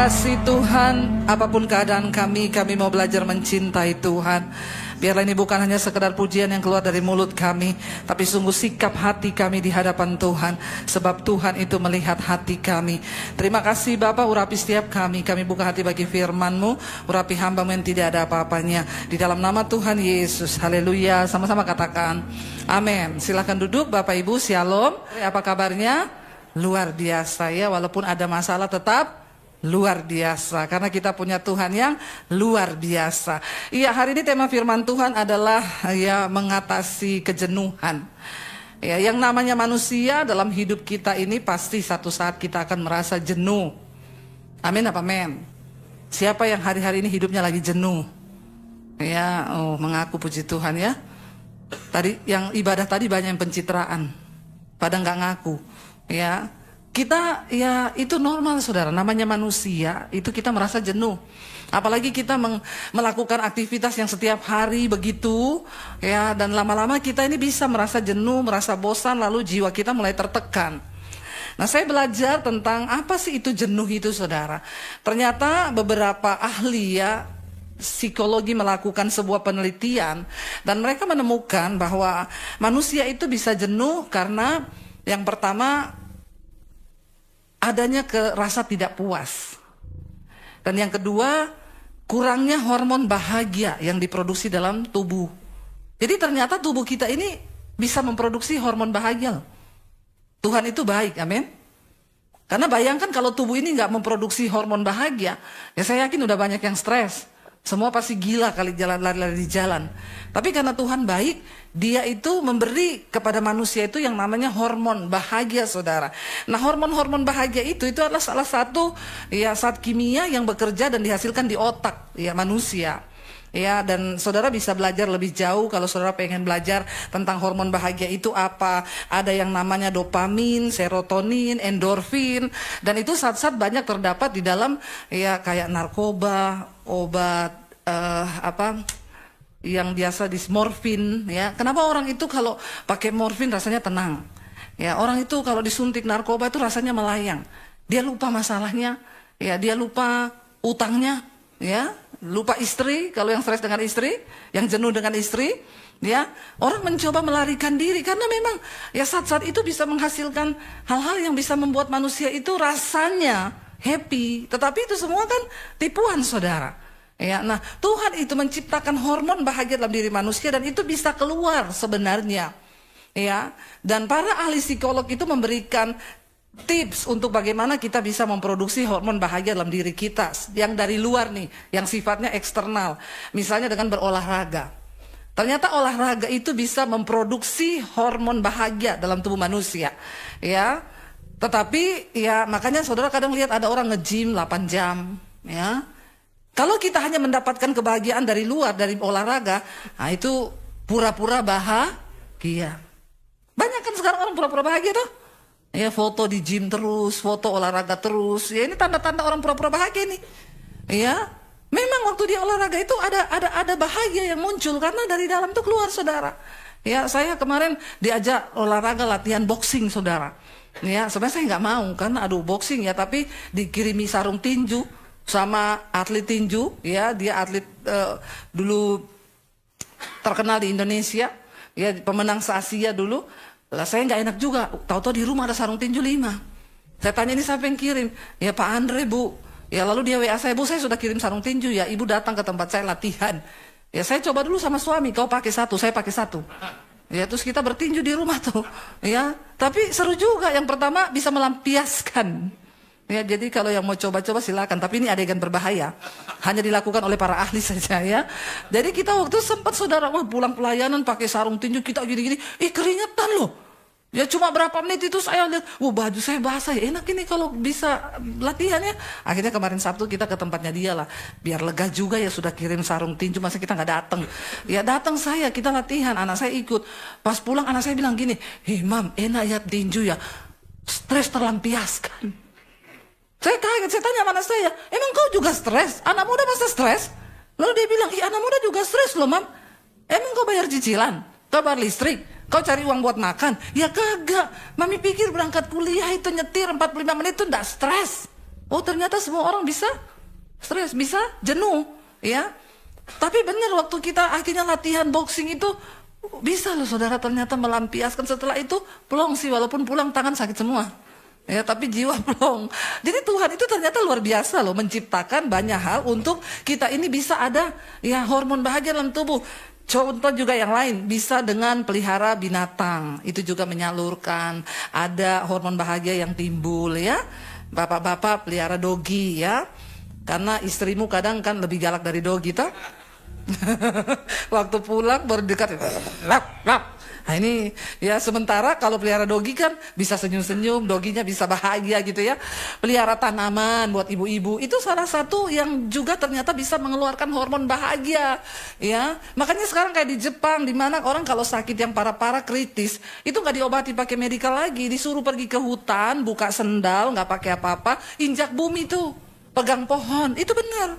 kasih Tuhan, apapun keadaan kami mau belajar mencintai Tuhan. Biarlah ini bukan hanya sekedar pujian yang keluar dari mulut kami, tapi sungguh sikap hati kami di hadapan Tuhan. Sebab Tuhan itu melihat hati kami. Terima kasih Bapa, urapi setiap kami buka hati bagi firman-Mu, urapi hamba-Mu yang tidak ada apa-apanya. Di dalam nama Tuhan Yesus, haleluya. Sama-sama katakan, amin. Silahkan duduk Bapak Ibu, shalom. Apa kabarnya? Luar biasa ya, walaupun ada masalah tetap luar biasa, karena kita punya Tuhan yang luar biasa. Iya, hari ini tema firman Tuhan adalah ya mengatasi kejenuhan. Ya, yang namanya manusia dalam hidup kita ini pasti satu saat kita akan merasa jenuh. Amin apa men? Siapa yang hari-hari ini hidupnya lagi jenuh? Ya, mengaku puji Tuhan ya. Tadi yang ibadah tadi banyak yang pencitraan, pada nggak ngaku. Ya. Kita ya itu normal saudara, namanya manusia itu kita merasa jenuh. Apalagi kita melakukan aktivitas yang setiap hari begitu ya, dan lama-lama kita ini bisa merasa jenuh, merasa bosan, lalu jiwa kita mulai tertekan. Nah, saya belajar tentang apa sih itu jenuh itu saudara. Ternyata beberapa ahli ya psikologi melakukan sebuah penelitian dan mereka menemukan bahwa manusia itu bisa jenuh karena yang pertama adanya rasa tidak puas. Dan yang kedua, kurangnya hormon bahagia yang diproduksi dalam tubuh. Jadi ternyata tubuh kita ini bisa memproduksi hormon bahagia. Tuhan itu baik, amin. Karena bayangkan kalau tubuh ini nggak memproduksi hormon bahagia, ya saya yakin udah banyak yang stres. Semua pasti gila kali lari-lari di jalan. Tapi karena Tuhan baik, Dia itu memberi kepada manusia itu yang namanya hormon bahagia saudara. Nah, hormon-hormon bahagia itu adalah salah satu ya zat kimia yang bekerja dan dihasilkan di otak ya manusia. Ya, dan saudara bisa belajar lebih jauh kalau saudara pengen belajar tentang hormon bahagia itu apa. Ada yang namanya dopamin, serotonin, endorfin, dan itu zat-zat banyak terdapat di dalam ya kayak narkoba, obat yang biasa morfin ya. Kenapa orang itu kalau pakai morfin rasanya tenang? Ya, orang itu kalau disuntik narkoba itu rasanya melayang. Dia lupa masalahnya, ya dia lupa utangnya, ya. Lupa istri, kalau yang stres dengan istri, yang jenuh dengan istri, ya, orang mencoba melarikan diri karena memang ya zat-zat itu bisa menghasilkan hal-hal yang bisa membuat manusia itu rasanya happy, tetapi itu semua kan tipuan saudara. Ya, nah Tuhan itu menciptakan hormon bahagia dalam diri manusia dan itu bisa keluar sebenarnya. Ya, dan para ahli psikolog itu memberikan tips untuk bagaimana kita bisa memproduksi hormon bahagia dalam diri kita yang dari luar nih, yang sifatnya eksternal. Misalnya dengan berolahraga. Ternyata olahraga itu bisa memproduksi hormon bahagia dalam tubuh manusia. Ya. Tetapi ya makanya saudara kadang lihat ada orang nge-gym 8 jam, ya. Kalau kita hanya mendapatkan kebahagiaan dari luar, dari olahraga, nah itu pura-pura bahagia. Banyak kan sekarang orang pura-pura bahagia tuh. Ya, foto di gym terus, foto olahraga terus. Ya, ini tanda-tanda orang pura-pura bahagia nih. Ya, memang waktu dia olahraga itu ada bahagia yang muncul karena dari dalam tuh keluar saudara. Ya, saya kemarin diajak olahraga latihan boxing saudara. Ya, sebenarnya saya nggak mau kan, aduh boxing ya, tapi dikirimi sarung tinju sama atlet tinju. Ya, dia atlet dulu terkenal di Indonesia. Ya, pemenang se-Asia dulu. Lah saya nggak enak juga, tahu-tahu di rumah ada sarung tinju 5. Saya tanya ini siapa yang kirim? Ya Pak Andre Bu. Ya lalu dia WA saya, Bu saya sudah kirim sarung tinju ya, Ibu datang ke tempat saya latihan. Ya saya coba dulu sama suami, kau pakai 1, saya pakai 1. Ya terus kita bertinju di rumah tuh. Ya tapi seru juga, yang pertama bisa melampiaskan. Ya jadi kalau yang mau coba-coba silakan, tapi ini adegan berbahaya. Hanya dilakukan oleh para ahli saja ya. Jadi kita waktu sempat saudara, wah pulang pelayanan pakai sarung tinju kita gini-gini, keringetan loh. Ya cuma berapa menit itu saya lihat, wah baju saya basah ya, enak ini kalau bisa latihan ya. Akhirnya kemarin Sabtu kita ke tempatnya dia lah, biar lega juga ya sudah kirim sarung tinju, masa kita nggak datang. Ya datang saya, kita latihan, anak saya ikut. Pas pulang anak saya bilang gini, Mam enak ya tinju ya, stres terlampiaskan. Saya kaget, saya tanya mana saya, emang kau juga stres? Anak muda masa stres? Lalu dia bilang, anak muda juga stres loh Mam. Emang kau bayar cicilan? Kau bayar listrik? Kau cari uang buat makan? Ya kagak. Mami pikir berangkat kuliah itu nyetir 45 menit itu enggak stres. Oh ternyata semua orang bisa stres, bisa jenuh, ya. Tapi benar waktu kita akhirnya latihan boxing itu bisa loh saudara ternyata melampiaskan. Setelah itu plong sih, walaupun pulang tangan sakit semua. Ya, tapi jiwa plong. Jadi Tuhan itu ternyata luar biasa loh, menciptakan banyak hal untuk kita ini bisa ada ya hormon bahagia dalam tubuh. Contoh juga yang lain, bisa dengan pelihara binatang, itu juga menyalurkan, ada hormon bahagia yang timbul ya. Bapak-bapak pelihara dogi ya, karena istrimu kadang kan lebih galak dari dogi toh. Waktu pulang baru dekat, lap, lap. Nah ini ya sementara kalau pelihara dogi kan bisa senyum-senyum, doginya bisa bahagia gitu ya. Pelihara tanaman buat ibu-ibu itu salah satu yang juga ternyata bisa mengeluarkan hormon bahagia ya. Makanya sekarang kayak di Jepang, di mana orang kalau sakit yang parah-parah kritis itu nggak diobati pakai medikal lagi, disuruh pergi ke hutan, buka sendal, nggak pakai apa-apa, injak bumi tuh, pegang pohon, itu benar.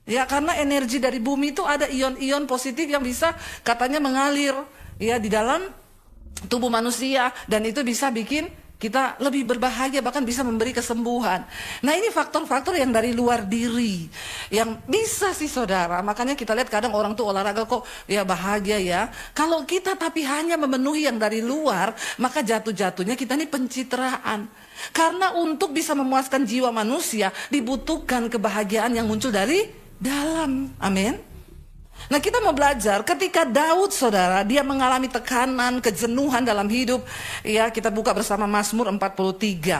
Ya karena energi dari bumi itu ada ion-ion positif yang bisa katanya mengalir ya di dalam tubuh manusia, dan itu bisa bikin kita lebih berbahagia, bahkan bisa memberi kesembuhan. Nah ini faktor-faktor yang dari luar diri yang bisa sih saudara. Makanya kita lihat kadang orang tuh olahraga kok ya bahagia ya. Kalau kita tapi hanya memenuhi yang dari luar, maka jatuh-jatuhnya kita ini pencitraan. Karena untuk bisa memuaskan jiwa manusia dibutuhkan kebahagiaan yang muncul dari dalam. Amin. Nah kita mau belajar ketika Daud saudara, dia mengalami tekanan, kejenuhan dalam hidup. Ya kita buka bersama Mazmur 43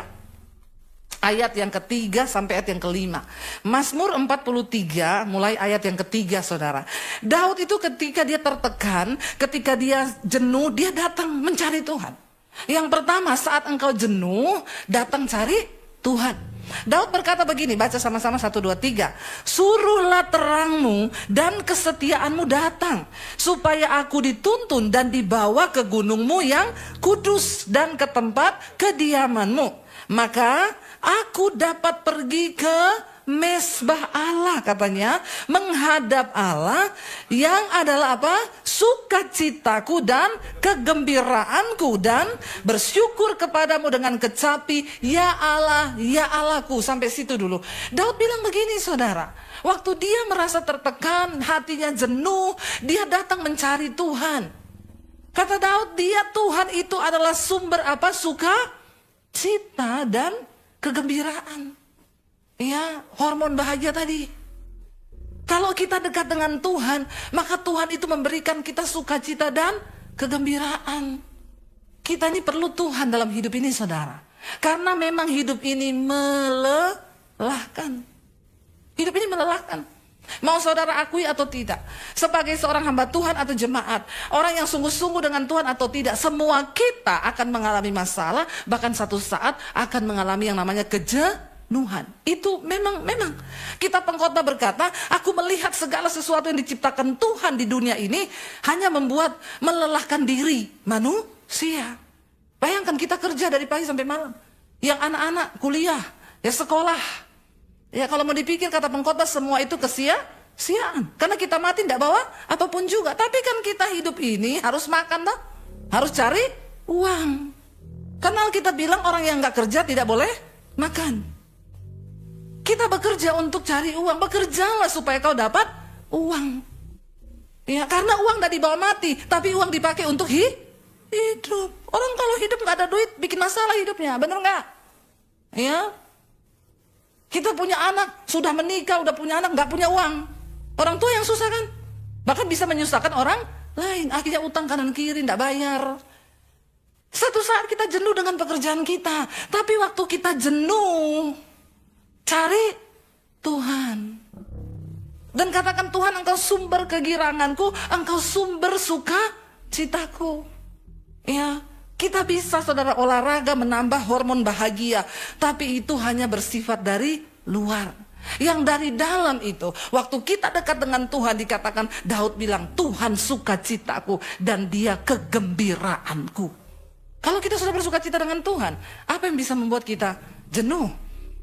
ayat yang ketiga sampai ayat yang kelima. Mazmur 43 mulai ayat yang ketiga saudara. Daud itu ketika dia tertekan, ketika dia jenuh, dia datang mencari Tuhan. Yang pertama, saat engkau jenuh, datang cari Tuhan. Daud berkata begini, baca sama-sama 1, 2, 3. Suruhlah terangmu dan kesetiaanmu datang, supaya aku dituntun dan dibawa ke gunungmu yang kudus dan ke tempat kediamanmu. Maka aku dapat pergi ke mesbah Allah, katanya, menghadap Allah yang adalah apa? Sukacitaku dan kegembiraanku, dan bersyukur kepadamu dengan kecapi, ya Allah, ya Allahku. Sampai situ dulu. Daud bilang begini saudara, waktu dia merasa tertekan, hatinya jenuh, dia datang mencari Tuhan. Kata Daud, Tuhan itu adalah sumber apa? Sukacita dan kegembiraan. Ya, hormon bahagia tadi. Kalau kita dekat dengan Tuhan, maka Tuhan itu memberikan kita sukacita dan kegembiraan. Kita ini perlu Tuhan dalam hidup ini saudara. Karena memang hidup ini melelahkan. Hidup ini melelahkan. Mau saudara akui atau tidak, sebagai seorang hamba Tuhan atau jemaat, orang yang sungguh-sungguh dengan Tuhan atau tidak, semua kita akan mengalami masalah, bahkan satu saat akan mengalami yang namanya kejenuhan. Itu memang kita pengkhotbah berkata, aku melihat segala sesuatu yang diciptakan Tuhan di dunia ini hanya membuat melelahkan diri manusia. Bayangkan kita kerja dari pagi sampai malam, yang anak-anak kuliah, ya sekolah, ya kalau mau dipikir kata pengkhotbah semua itu kesia-siaan, karena kita mati tidak bawa apapun juga. Tapi kan kita hidup ini harus makan toh, harus cari uang. Karena kita bilang orang yang nggak kerja tidak boleh makan. Kita bekerja untuk cari uang. Bekerjalah supaya kau dapat uang. Ya, karena uang tidak dibawa mati, tapi uang dipakai untuk hidup. Orang kalau hidup nggak ada duit, bikin masalah hidupnya, bener nggak? Ya, kita punya anak, sudah menikah, udah punya anak, nggak punya uang. Orang tua yang susah kan? Bahkan bisa menyusahkan orang lain. Akhirnya utang kanan kiri, nggak bayar. Satu saat kita jenuh dengan pekerjaan kita, tapi waktu kita jenuh, cari Tuhan. Dan katakan, Tuhan engkau sumber kegiranganku, engkau sumber sukacitaku. Ya, kita bisa saudara olahraga menambah hormon bahagia, tapi itu hanya bersifat dari luar. Yang dari dalam itu, waktu kita dekat dengan Tuhan, dikatakan Daud bilang, Tuhan sukacitaku dan dia kegembiraanku. Kalau kita sudah bersukacita dengan Tuhan, apa yang bisa membuat kita jenuh?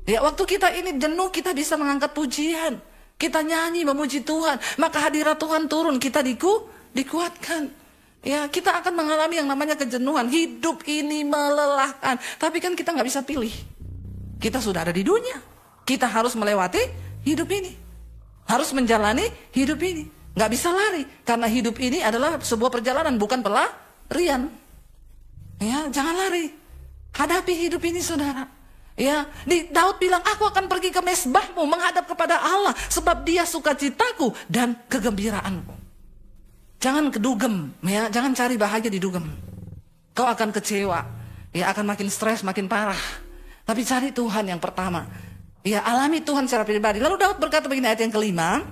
Ya, waktu kita ini jenuh, kita bisa mengangkat pujian. Kita nyanyi memuji Tuhan, maka hadirat Tuhan turun, kita dikuatkan. Ya, kita akan mengalami yang namanya kejenuhan. Hidup ini melelahkan, tapi kan kita nggak bisa pilih. Kita sudah ada di dunia, Kita harus melewati hidup ini. Harus menjalani hidup ini. Nggak bisa lari. Karena hidup ini adalah sebuah perjalanan, bukan pelarian. Ya, jangan lari. Hadapi hidup ini, saudara. Ya, Daud bilang, aku akan pergi ke mesbahmu, menghadap kepada Allah, sebab dia sukacitaku dan kegembiraanku. Jangan kedugem, ya, jangan cari bahagia di dugem. Kau akan kecewa, ya, akan makin stres, makin parah. Tapi cari Tuhan yang pertama. Ya, alami Tuhan secara pribadi. Lalu Daud berkata begini, ayat yang kelima.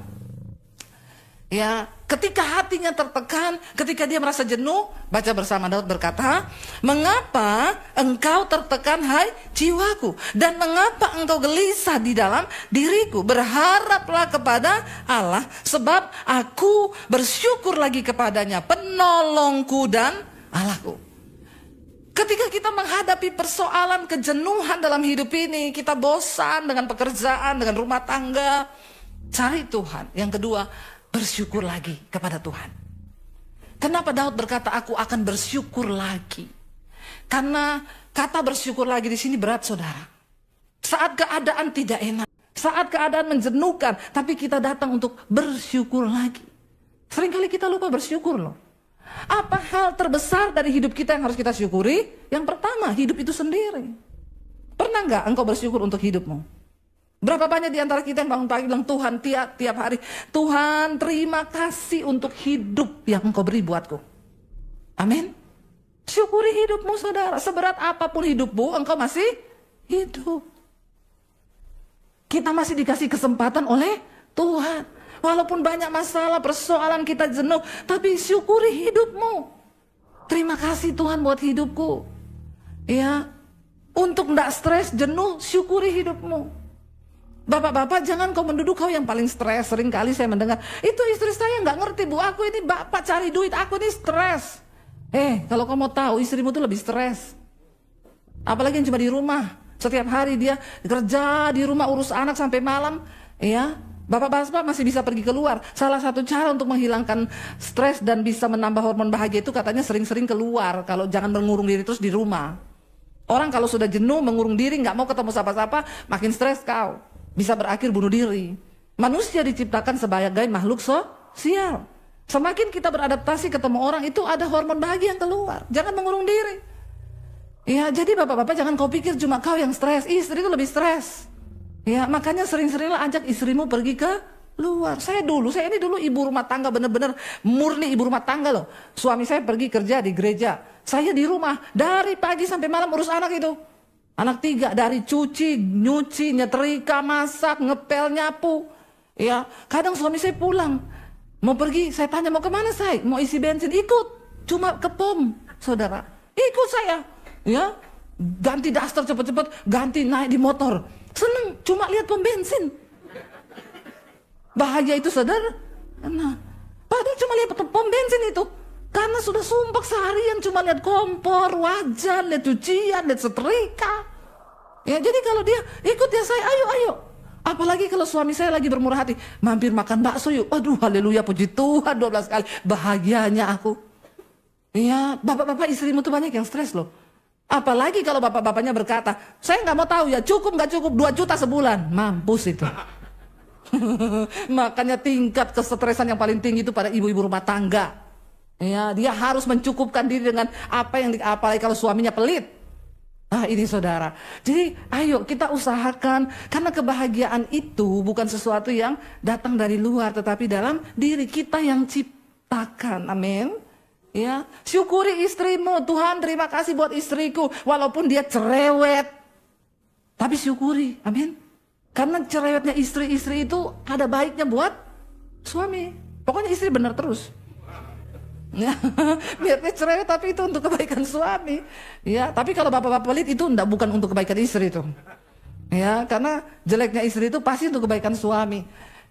Ya, ketika hatinya tertekan, ketika dia merasa jenuh, baca bersama, Daud berkata, mengapa engkau tertekan hai jiwaku, dan mengapa engkau gelisah di dalam diriku? Berharaplah kepada Allah, sebab aku bersyukur lagi kepadanya, penolongku dan Allahku. Ketika kita menghadapi persoalan kejenuhan dalam hidup ini, kita bosan dengan pekerjaan, dengan rumah tangga, cari Tuhan. Yang kedua, bersyukur lagi kepada Tuhan. Kenapa Daud berkata aku akan bersyukur lagi? Karena kata bersyukur lagi di sini berat, saudara. Saat keadaan tidak enak, saat keadaan menjenuhkan, tapi kita datang untuk bersyukur lagi. Seringkali kita lupa bersyukur loh. Apa hal terbesar dari hidup kita yang harus kita syukuri? Yang pertama, hidup itu sendiri. Pernah nggak engkau bersyukur untuk hidupmu? Berapa banyak di antara kita yang bangun pagi bilang, Tuhan, tiap hari, Tuhan terima kasih untuk hidup yang engkau beri buatku. Amin. Syukuri hidupmu, saudara. Seberat apapun hidupmu, engkau masih hidup. Kita masih dikasih kesempatan oleh Tuhan. Walaupun banyak masalah, persoalan, kita jenuh, tapi syukuri hidupmu. Terima kasih Tuhan buat hidupku. Ya, untuk tidak stres, jenuh, syukuri hidupmu. Bapak-bapak, jangan kau menduduh kau yang paling stres. Sering kali saya mendengar, itu istri saya nggak ngerti, Bu, aku ini bapak cari duit, aku ini stres. Kalau kau mau tahu, istrimu tuh lebih stres. Apalagi yang cuma di rumah. Setiap hari dia kerja di rumah, urus anak sampai malam. Ya, bapak-bapak masih bisa pergi keluar. Salah satu cara untuk menghilangkan stres dan bisa menambah hormon bahagia itu katanya sering-sering keluar. Kalau jangan mengurung diri terus di rumah. Orang kalau sudah jenuh, mengurung diri, nggak mau ketemu siapa-siapa, makin stres kau. Bisa berakhir bunuh diri. Manusia diciptakan sebagai makhluk sosial. Semakin kita beradaptasi ketemu orang, itu ada hormon bahagia yang keluar. Jangan mengurung diri. Ya, jadi bapak-bapak jangan kau pikir cuma kau yang stres. Istri itu lebih stres. Ya, makanya sering-seringlah ajak istrimu pergi ke luar. Saya ini dulu ibu rumah tangga, bener-bener murni ibu rumah tangga loh. Suami saya pergi kerja di gereja. Saya di rumah, dari pagi sampai malam urus anak itu. Anak 3, dari cuci, nyuci, nyetrika, masak, ngepel, nyapu. Ya, kadang suami saya pulang, mau pergi, saya tanya mau kemana saya? Mau isi bensin, ikut. Cuma ke pom, saudara. Ikut saya. Ya, ganti daster cepet-cepet, ganti naik di motor. Seneng, cuma lihat pom bensin. Bahagia itu, saudara. Nah, padahal cuma lihat pom bensin itu. Karena sudah sumpah seharian cuma lihat kompor, wajan, lihat cucian, lihat setrika. Ya, jadi kalau dia ikut ya saya, ayo. Apalagi kalau suami saya lagi bermurah hati, mampir makan bakso yuk. Aduh, haleluya, puji Tuhan, 12 kali. Bahagianya aku. Ya, bapak-bapak istrimu tuh banyak yang stres loh. Apalagi kalau bapak-bapaknya berkata, saya nggak mau tahu ya, cukup nggak cukup, 2 juta sebulan. Mampus itu. Makanya tingkat kesetresan yang paling tinggi itu pada ibu-ibu rumah tangga. Ya, dia harus mencukupkan diri dengan apa yang apalagi kalau suaminya pelit. Nah, ini saudara. Jadi, ayo kita usahakan, karena kebahagiaan itu bukan sesuatu yang datang dari luar, tetapi dalam diri kita yang ciptakan. Amin. Ya, syukuri istrimu. Tuhan, terima kasih buat istriku, walaupun dia cerewet. Tapi syukuri. Amin. Karena cerewetnya istri-istri itu ada baiknya buat suami. Pokoknya istri benar terus. Ya, biar dia cerewet tapi itu untuk kebaikan suami. Ya, tapi kalau bapak-bapak pelit itu bukan untuk kebaikan istri itu. Ya, karena jeleknya istri itu pasti untuk kebaikan suami.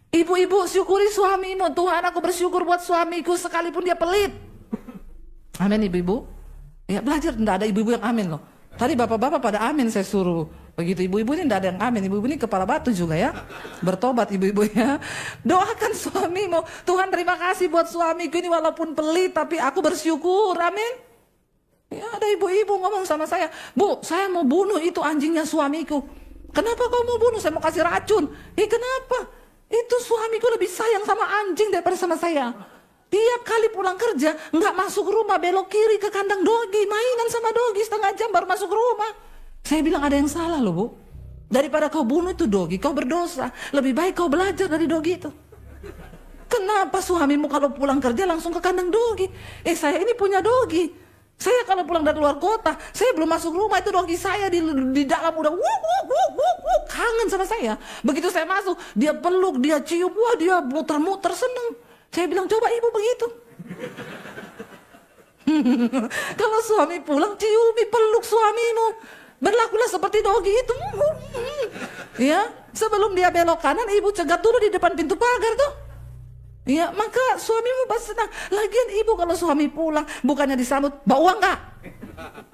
Ibu-ibu, syukuri suamimu. Tuhan, aku bersyukur buat suamiku sekalipun dia pelit. Amin, ibu-ibu. Ya, belajar, enggak ada ibu-ibu yang amin loh. Tadi bapak-bapak pada amin saya suruh. Begitu ibu-ibu ini tidak ada yang amin. Ibu-ibu ini kepala batu juga ya. Bertobat ibu-ibu ya. Doakan suamimu. Tuhan, terima kasih buat suamiku ini walaupun pelit tapi aku bersyukur. Amin. Ya, ada ibu-ibu ngomong sama saya, Bu, saya mau bunuh itu anjingnya suamiku. Kenapa kau mau bunuh? Saya mau kasih racun. Kenapa? Itu suamiku lebih sayang sama anjing daripada sama saya. Tiap kali pulang kerja, nggak masuk rumah, belok kiri ke kandang dogi, mainan sama dogi setengah jam baru masuk rumah. Saya bilang ada yang salah loh, Bu. Daripada kau bunuh itu dogi, kau berdosa. Lebih baik kau belajar dari dogi itu. Kenapa suamimu kalau pulang kerja langsung ke kandang dogi? Saya ini punya dogi. Saya kalau pulang dari luar kota, saya belum masuk rumah, itu dogi saya di dalam udah kangen sama saya. Begitu saya masuk, dia peluk, dia cium, wah dia muter-muter seneng. Saya bilang, coba ibu begitu. Kalau suami pulang, ciumi, peluk suamimu. Berlakulah seperti dogi itu. Ya, sebelum dia belok kanan, ibu cegat dulu di depan pintu pagar tuh. Ya, maka suamimu pasti senang. Lagian ibu kalau suami pulang, bukannya disambut, bawa uang nggak?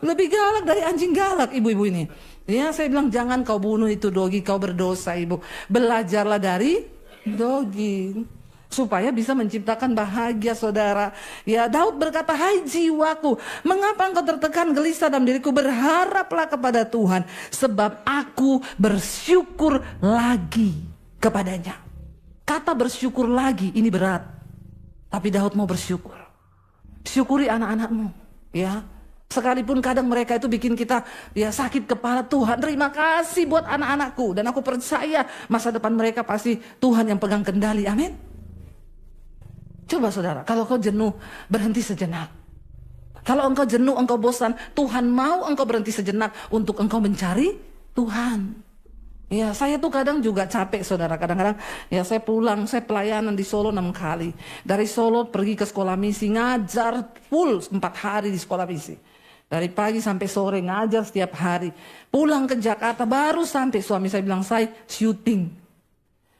Lebih galak dari anjing galak ibu-ibu ini. Ya, saya bilang jangan kau bunuh itu dogi, kau berdosa ibu. Belajarlah dari dogi. Supaya bisa menciptakan bahagia saudara. Ya, Daud berkata, hai jiwaku, mengapa engkau tertekan gelisah dalam diriku? Berharaplah kepada Tuhan, sebab aku bersyukur lagi kepadanya. Kata bersyukur lagi ini berat, tapi Daud mau bersyukur. Syukuri anak-anakmu, ya. Sekalipun kadang mereka itu bikin kita ya sakit kepala, Tuhan terima kasih buat anak-anakku, dan aku percaya masa depan mereka pasti Tuhan yang pegang kendali. Amin. Coba saudara, kalau kau jenuh, berhenti sejenak. Kalau engkau jenuh, engkau bosan, Tuhan mau engkau berhenti sejenak untuk engkau mencari Tuhan. Ya, saya tuh kadang juga capek saudara. Kadang-kadang ya saya pulang, saya pelayanan di Solo 6 kali. Dari Solo pergi ke sekolah misi, ngajar full 4 hari di sekolah misi. Dari pagi sampai sore ngajar setiap hari. Pulang ke Jakarta baru sampai suami saya bilang, saya syuting.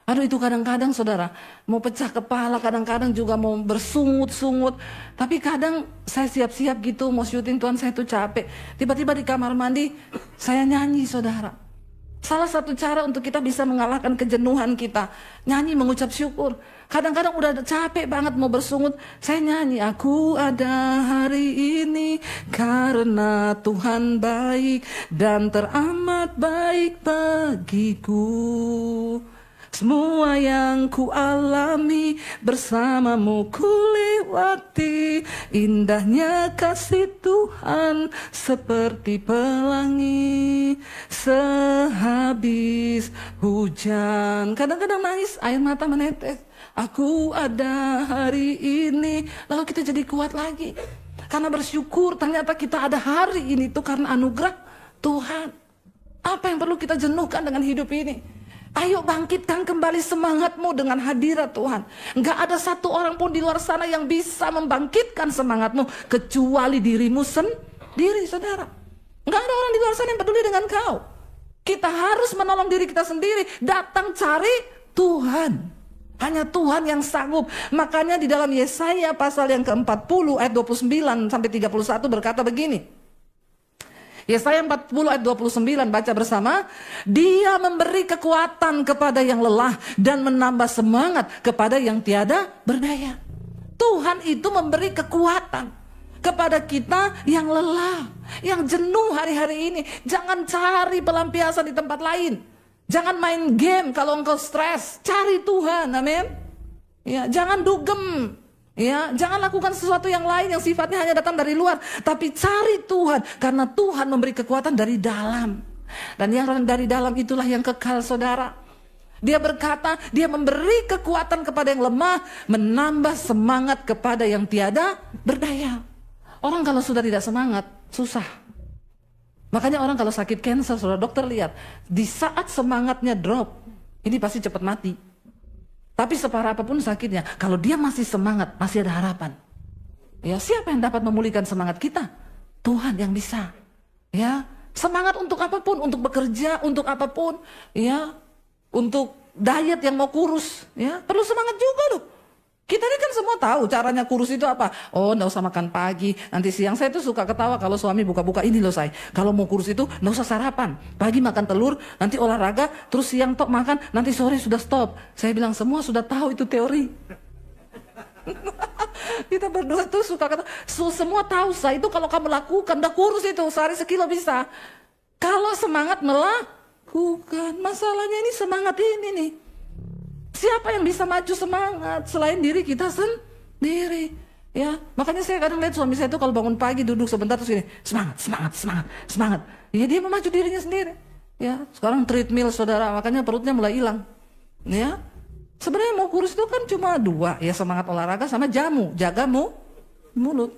Aduh itu kadang-kadang saudara, mau pecah kepala, kadang-kadang juga mau bersungut-sungut. Tapi kadang saya siap-siap gitu, mau syuting, Tuhan saya tuh capek. Tiba-tiba di kamar mandi, saya nyanyi saudara. Salah satu cara untuk kita bisa mengalahkan kejenuhan kita, nyanyi mengucap syukur. Kadang-kadang udah capek banget mau bersungut, saya nyanyi, aku ada hari ini karena Tuhan baik dan teramat baik bagiku. Semua yang ku alami bersamamu ku lewati, indahnya kasih Tuhan seperti pelangi sehabis hujan. Kadang-kadang nangis, air mata menetes. Aku ada hari ini, lalu kita jadi kuat lagi. Karena bersyukur ternyata kita ada hari ini tuh karena anugerah Tuhan. Apa yang perlu kita jenuhkan dengan hidup ini? Ayo bangkitkan kembali semangatmu dengan hadirat Tuhan. Enggak ada satu orang pun di luar sana yang bisa membangkitkan semangatmu kecuali dirimu sendiri, saudara. Enggak ada orang di luar sana yang peduli dengan kau. Kita harus menolong diri kita sendiri. Datang cari Tuhan. Hanya Tuhan yang sanggup. Makanya di dalam Yesaya pasal yang ke-40 ayat 29 sampai 31 berkata begini. Yesaya 40 ayat 29 baca bersama. Dia memberi kekuatan kepada yang lelah dan menambah semangat kepada yang tiada berdaya. Tuhan itu memberi kekuatan kepada kita yang lelah, yang jenuh hari-hari ini. Jangan cari pelampiasan di tempat lain. Jangan main game kalau engkau stres. Cari Tuhan, amin. Ya, jangan dugem. Ya, jangan lakukan sesuatu yang lain yang sifatnya hanya datang dari luar, tapi cari Tuhan karena Tuhan memberi kekuatan dari dalam. Dan yang dari dalam itulah yang kekal, saudara. Dia berkata, dia memberi kekuatan kepada yang lemah, menambah semangat kepada yang tiada berdaya. Orang kalau sudah tidak semangat, susah. Makanya orang kalau sakit kanker, saudara, dokter lihat, di saat semangatnya drop, ini pasti cepat mati. Tapi separah apapun sakitnya, kalau dia masih semangat, masih ada harapan. Ya, siapa yang dapat memulihkan semangat kita? Tuhan yang bisa. Ya, semangat untuk apapun, untuk bekerja, untuk apapun, ya, untuk diet yang mau kurus, ya, perlu semangat juga loh. Kita ini kan semua tahu caranya kurus itu apa. Oh, nggak usah makan pagi, nanti siang. Saya tuh suka ketawa kalau suami buka-buka ini loh, saya. Kalau mau kurus itu nggak usah sarapan. Pagi makan telur, nanti olahraga, terus siang tok makan, nanti sore sudah stop. Saya bilang semua sudah tahu itu teori. Kita berdua tuh suka kata, semua tahu saya itu kalau kamu lakukan udah kurus itu sehari sekilo bisa. Kalau semangat lakukan. Masalahnya ini semangat ini nih. Siapa yang bisa maju semangat selain diri kita sendiri? Ya, makanya saya kadang lihat suami saya itu kalau bangun pagi duduk sebentar terus gini, semangat. Ya dia memacu dirinya sendiri. Ya, sekarang treadmill saudara, makanya perutnya mulai hilang. Ya, sebenarnya mau kurus itu kan cuma dua, ya semangat olahraga sama jaga mulut.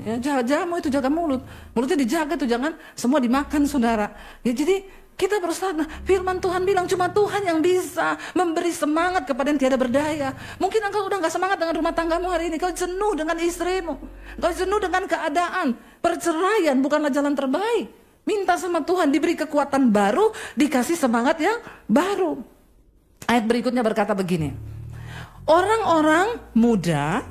Ya, jamu itu jaga mulut. Mulutnya dijaga tuh, jangan semua dimakan saudara. Ya jadi kita berusaha. Firman Tuhan bilang cuma Tuhan yang bisa memberi semangat kepada yang tiada berdaya. Mungkin engkau udah gak semangat dengan rumah tanggamu hari ini. Kau jenuh dengan istrimu. Kau jenuh dengan keadaan. Perceraian bukanlah jalan terbaik. Minta sama Tuhan diberi kekuatan baru, dikasih semangat yang baru. Ayat berikutnya berkata begini. Orang-orang muda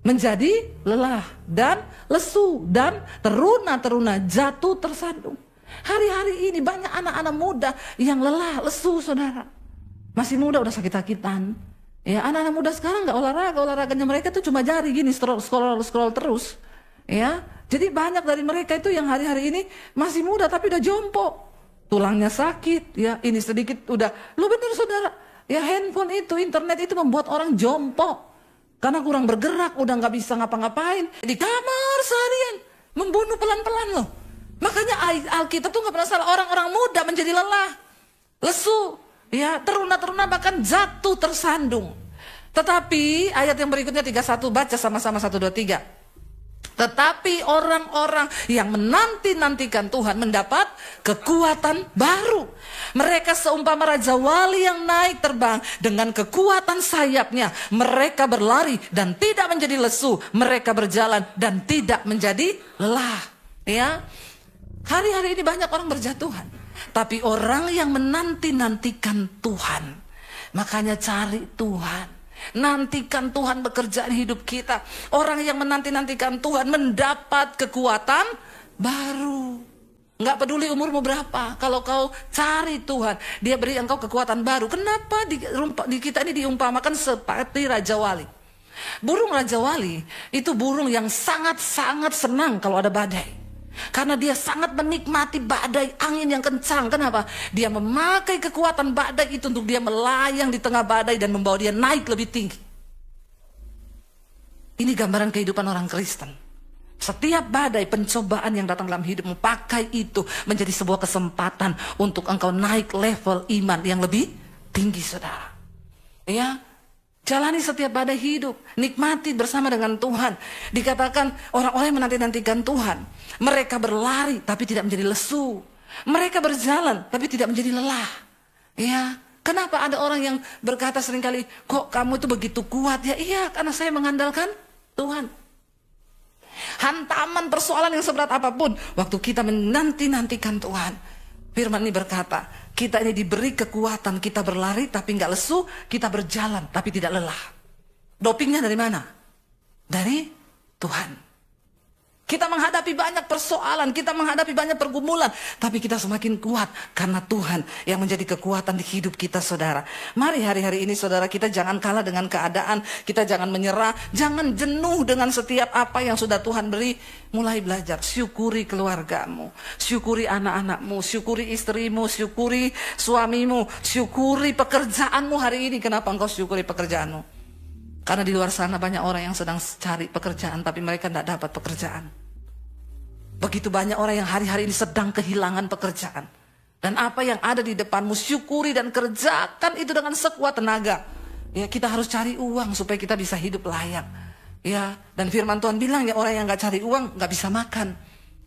menjadi lelah dan lesu dan teruna-teruna jatuh tersandung. Hari-hari ini banyak anak-anak muda yang lelah, lesu saudara. Masih muda udah sakit-sakitan. Ya, anak-anak muda sekarang nggak olahraganya mereka tuh cuma jari gini, scroll terus. Ya, jadi banyak dari mereka itu yang hari-hari ini masih muda tapi udah jompo. Tulangnya sakit, ya ini sedikit udah. Lu bener saudara, ya handphone itu, internet itu membuat orang jompo. Karena kurang bergerak, udah nggak bisa ngapa-ngapain. Di kamar seharian, membunuh pelan-pelan loh. Makanya Alkitab tuh nggak pernah salah, orang-orang muda menjadi lelah, lesu, ya teruna-teruna bahkan jatuh tersandung. Tetapi ayat yang berikutnya 31, baca sama-sama 1, 2, 3. Tetapi orang-orang yang menanti-nantikan Tuhan mendapat kekuatan baru. Mereka seumpama Raja Wali yang naik terbang dengan kekuatan sayapnya. Mereka berlari dan tidak menjadi lesu. Mereka berjalan dan tidak menjadi lelah. Ya, hari-hari ini banyak orang berjatuhan. Tapi orang yang menanti-nantikan Tuhan, makanya cari Tuhan. Nantikan Tuhan bekerja di hidup kita. Orang yang menanti-nantikan Tuhan mendapat kekuatan baru. Nggak peduli umurmu berapa, kalau kau cari Tuhan, Dia beri engkau kekuatan baru. Kenapa di kita ini diumpamakan seperti Raja Wali? Burung Raja Wali itu burung yang sangat-sangat senang kalau ada badai. Karena dia sangat menikmati badai, angin yang kencang. Kenapa? Dia memakai kekuatan badai itu untuk dia melayang di tengah badai dan membawa dia naik lebih tinggi. Ini gambaran kehidupan orang Kristen. Setiap badai, pencobaan yang datang dalam hidupmu, pakai itu menjadi sebuah kesempatan untuk engkau naik level iman yang lebih tinggi, saudara. Ya, jalani setiap badai hidup, nikmati bersama dengan Tuhan. Dikatakan orang-orang yang menanti-nantikan Tuhan, mereka berlari tapi tidak menjadi lesu. Mereka berjalan tapi tidak menjadi lelah. Ya, kenapa ada orang yang berkata seringkali, kok kamu itu begitu kuat? Ya iya, karena saya mengandalkan Tuhan. Hantaman persoalan yang seberat apapun, waktu kita menanti-nantikan Tuhan, firman ini berkata, kita ini diberi kekuatan, kita berlari tapi nggak lesu, kita berjalan tapi tidak lelah. Dopingnya dari mana? Dari Tuhan. Kita menghadapi banyak persoalan, kita menghadapi banyak pergumulan, tapi kita semakin kuat karena Tuhan yang menjadi kekuatan di hidup kita, saudara. Mari hari-hari ini, saudara, kita jangan kalah dengan keadaan, kita jangan menyerah, jangan jenuh dengan setiap apa yang sudah Tuhan beri. Mulai belajar, syukuri keluargamu, syukuri anak-anakmu, syukuri istrimu, syukuri suamimu, syukuri pekerjaanmu hari ini. Kenapa engkau syukuri pekerjaanmu? Karena di luar sana banyak orang yang sedang cari pekerjaan tapi mereka tidak dapat pekerjaan. Begitu banyak orang yang hari-hari ini sedang kehilangan pekerjaan. Dan apa yang ada di depanmu, syukuri dan kerjakan itu dengan sekuat tenaga. Ya, kita harus cari uang supaya kita bisa hidup layak. Ya, dan firman Tuhan bilang ya, orang yang gak cari uang gak bisa makan.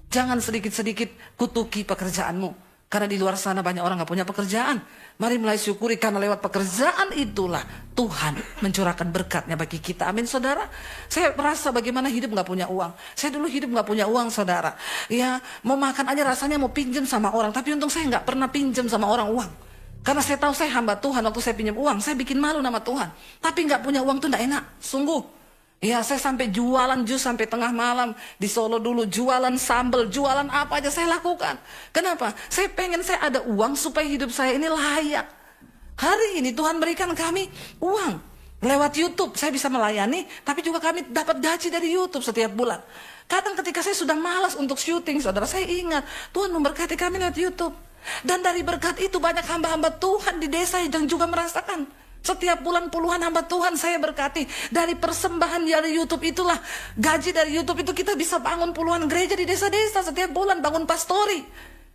Jangan sedikit-sedikit kutuki pekerjaanmu. Karena di luar sana banyak orang gak punya pekerjaan. Mari mulai syukuri karena lewat pekerjaan itulah Tuhan mencurahkan berkatnya bagi kita. Amin, saudara. Saya merasa bagaimana hidup gak punya uang. Saya dulu hidup gak punya uang, saudara. Ya, mau makan aja rasanya mau pinjam sama orang. Tapi untung saya gak pernah pinjam sama orang uang. Karena saya tahu saya hamba Tuhan. Waktu saya pinjam uang, saya bikin malu nama Tuhan. Tapi gak punya uang tuh gak enak, sungguh. Ya, saya sampai jualan jus sampai tengah malam di Solo dulu, jualan sambal, jualan apa aja saya lakukan. Kenapa? Saya pengen saya ada uang supaya hidup saya ini layak. Hari ini Tuhan berikan kami uang. Lewat YouTube saya bisa melayani, tapi juga kami dapat gaji dari YouTube setiap bulan. Kadang ketika saya sudah malas untuk syuting, saudara, saya ingat Tuhan memberkati kami lewat YouTube. Dan dari berkat itu banyak hamba-hamba Tuhan di desa yang juga merasakan. Setiap bulan puluhan hamba Tuhan saya berkati. Dari persembahan dari YouTube itulah, gaji dari YouTube itu kita bisa bangun puluhan gereja di desa-desa setiap bulan, bangun pastori.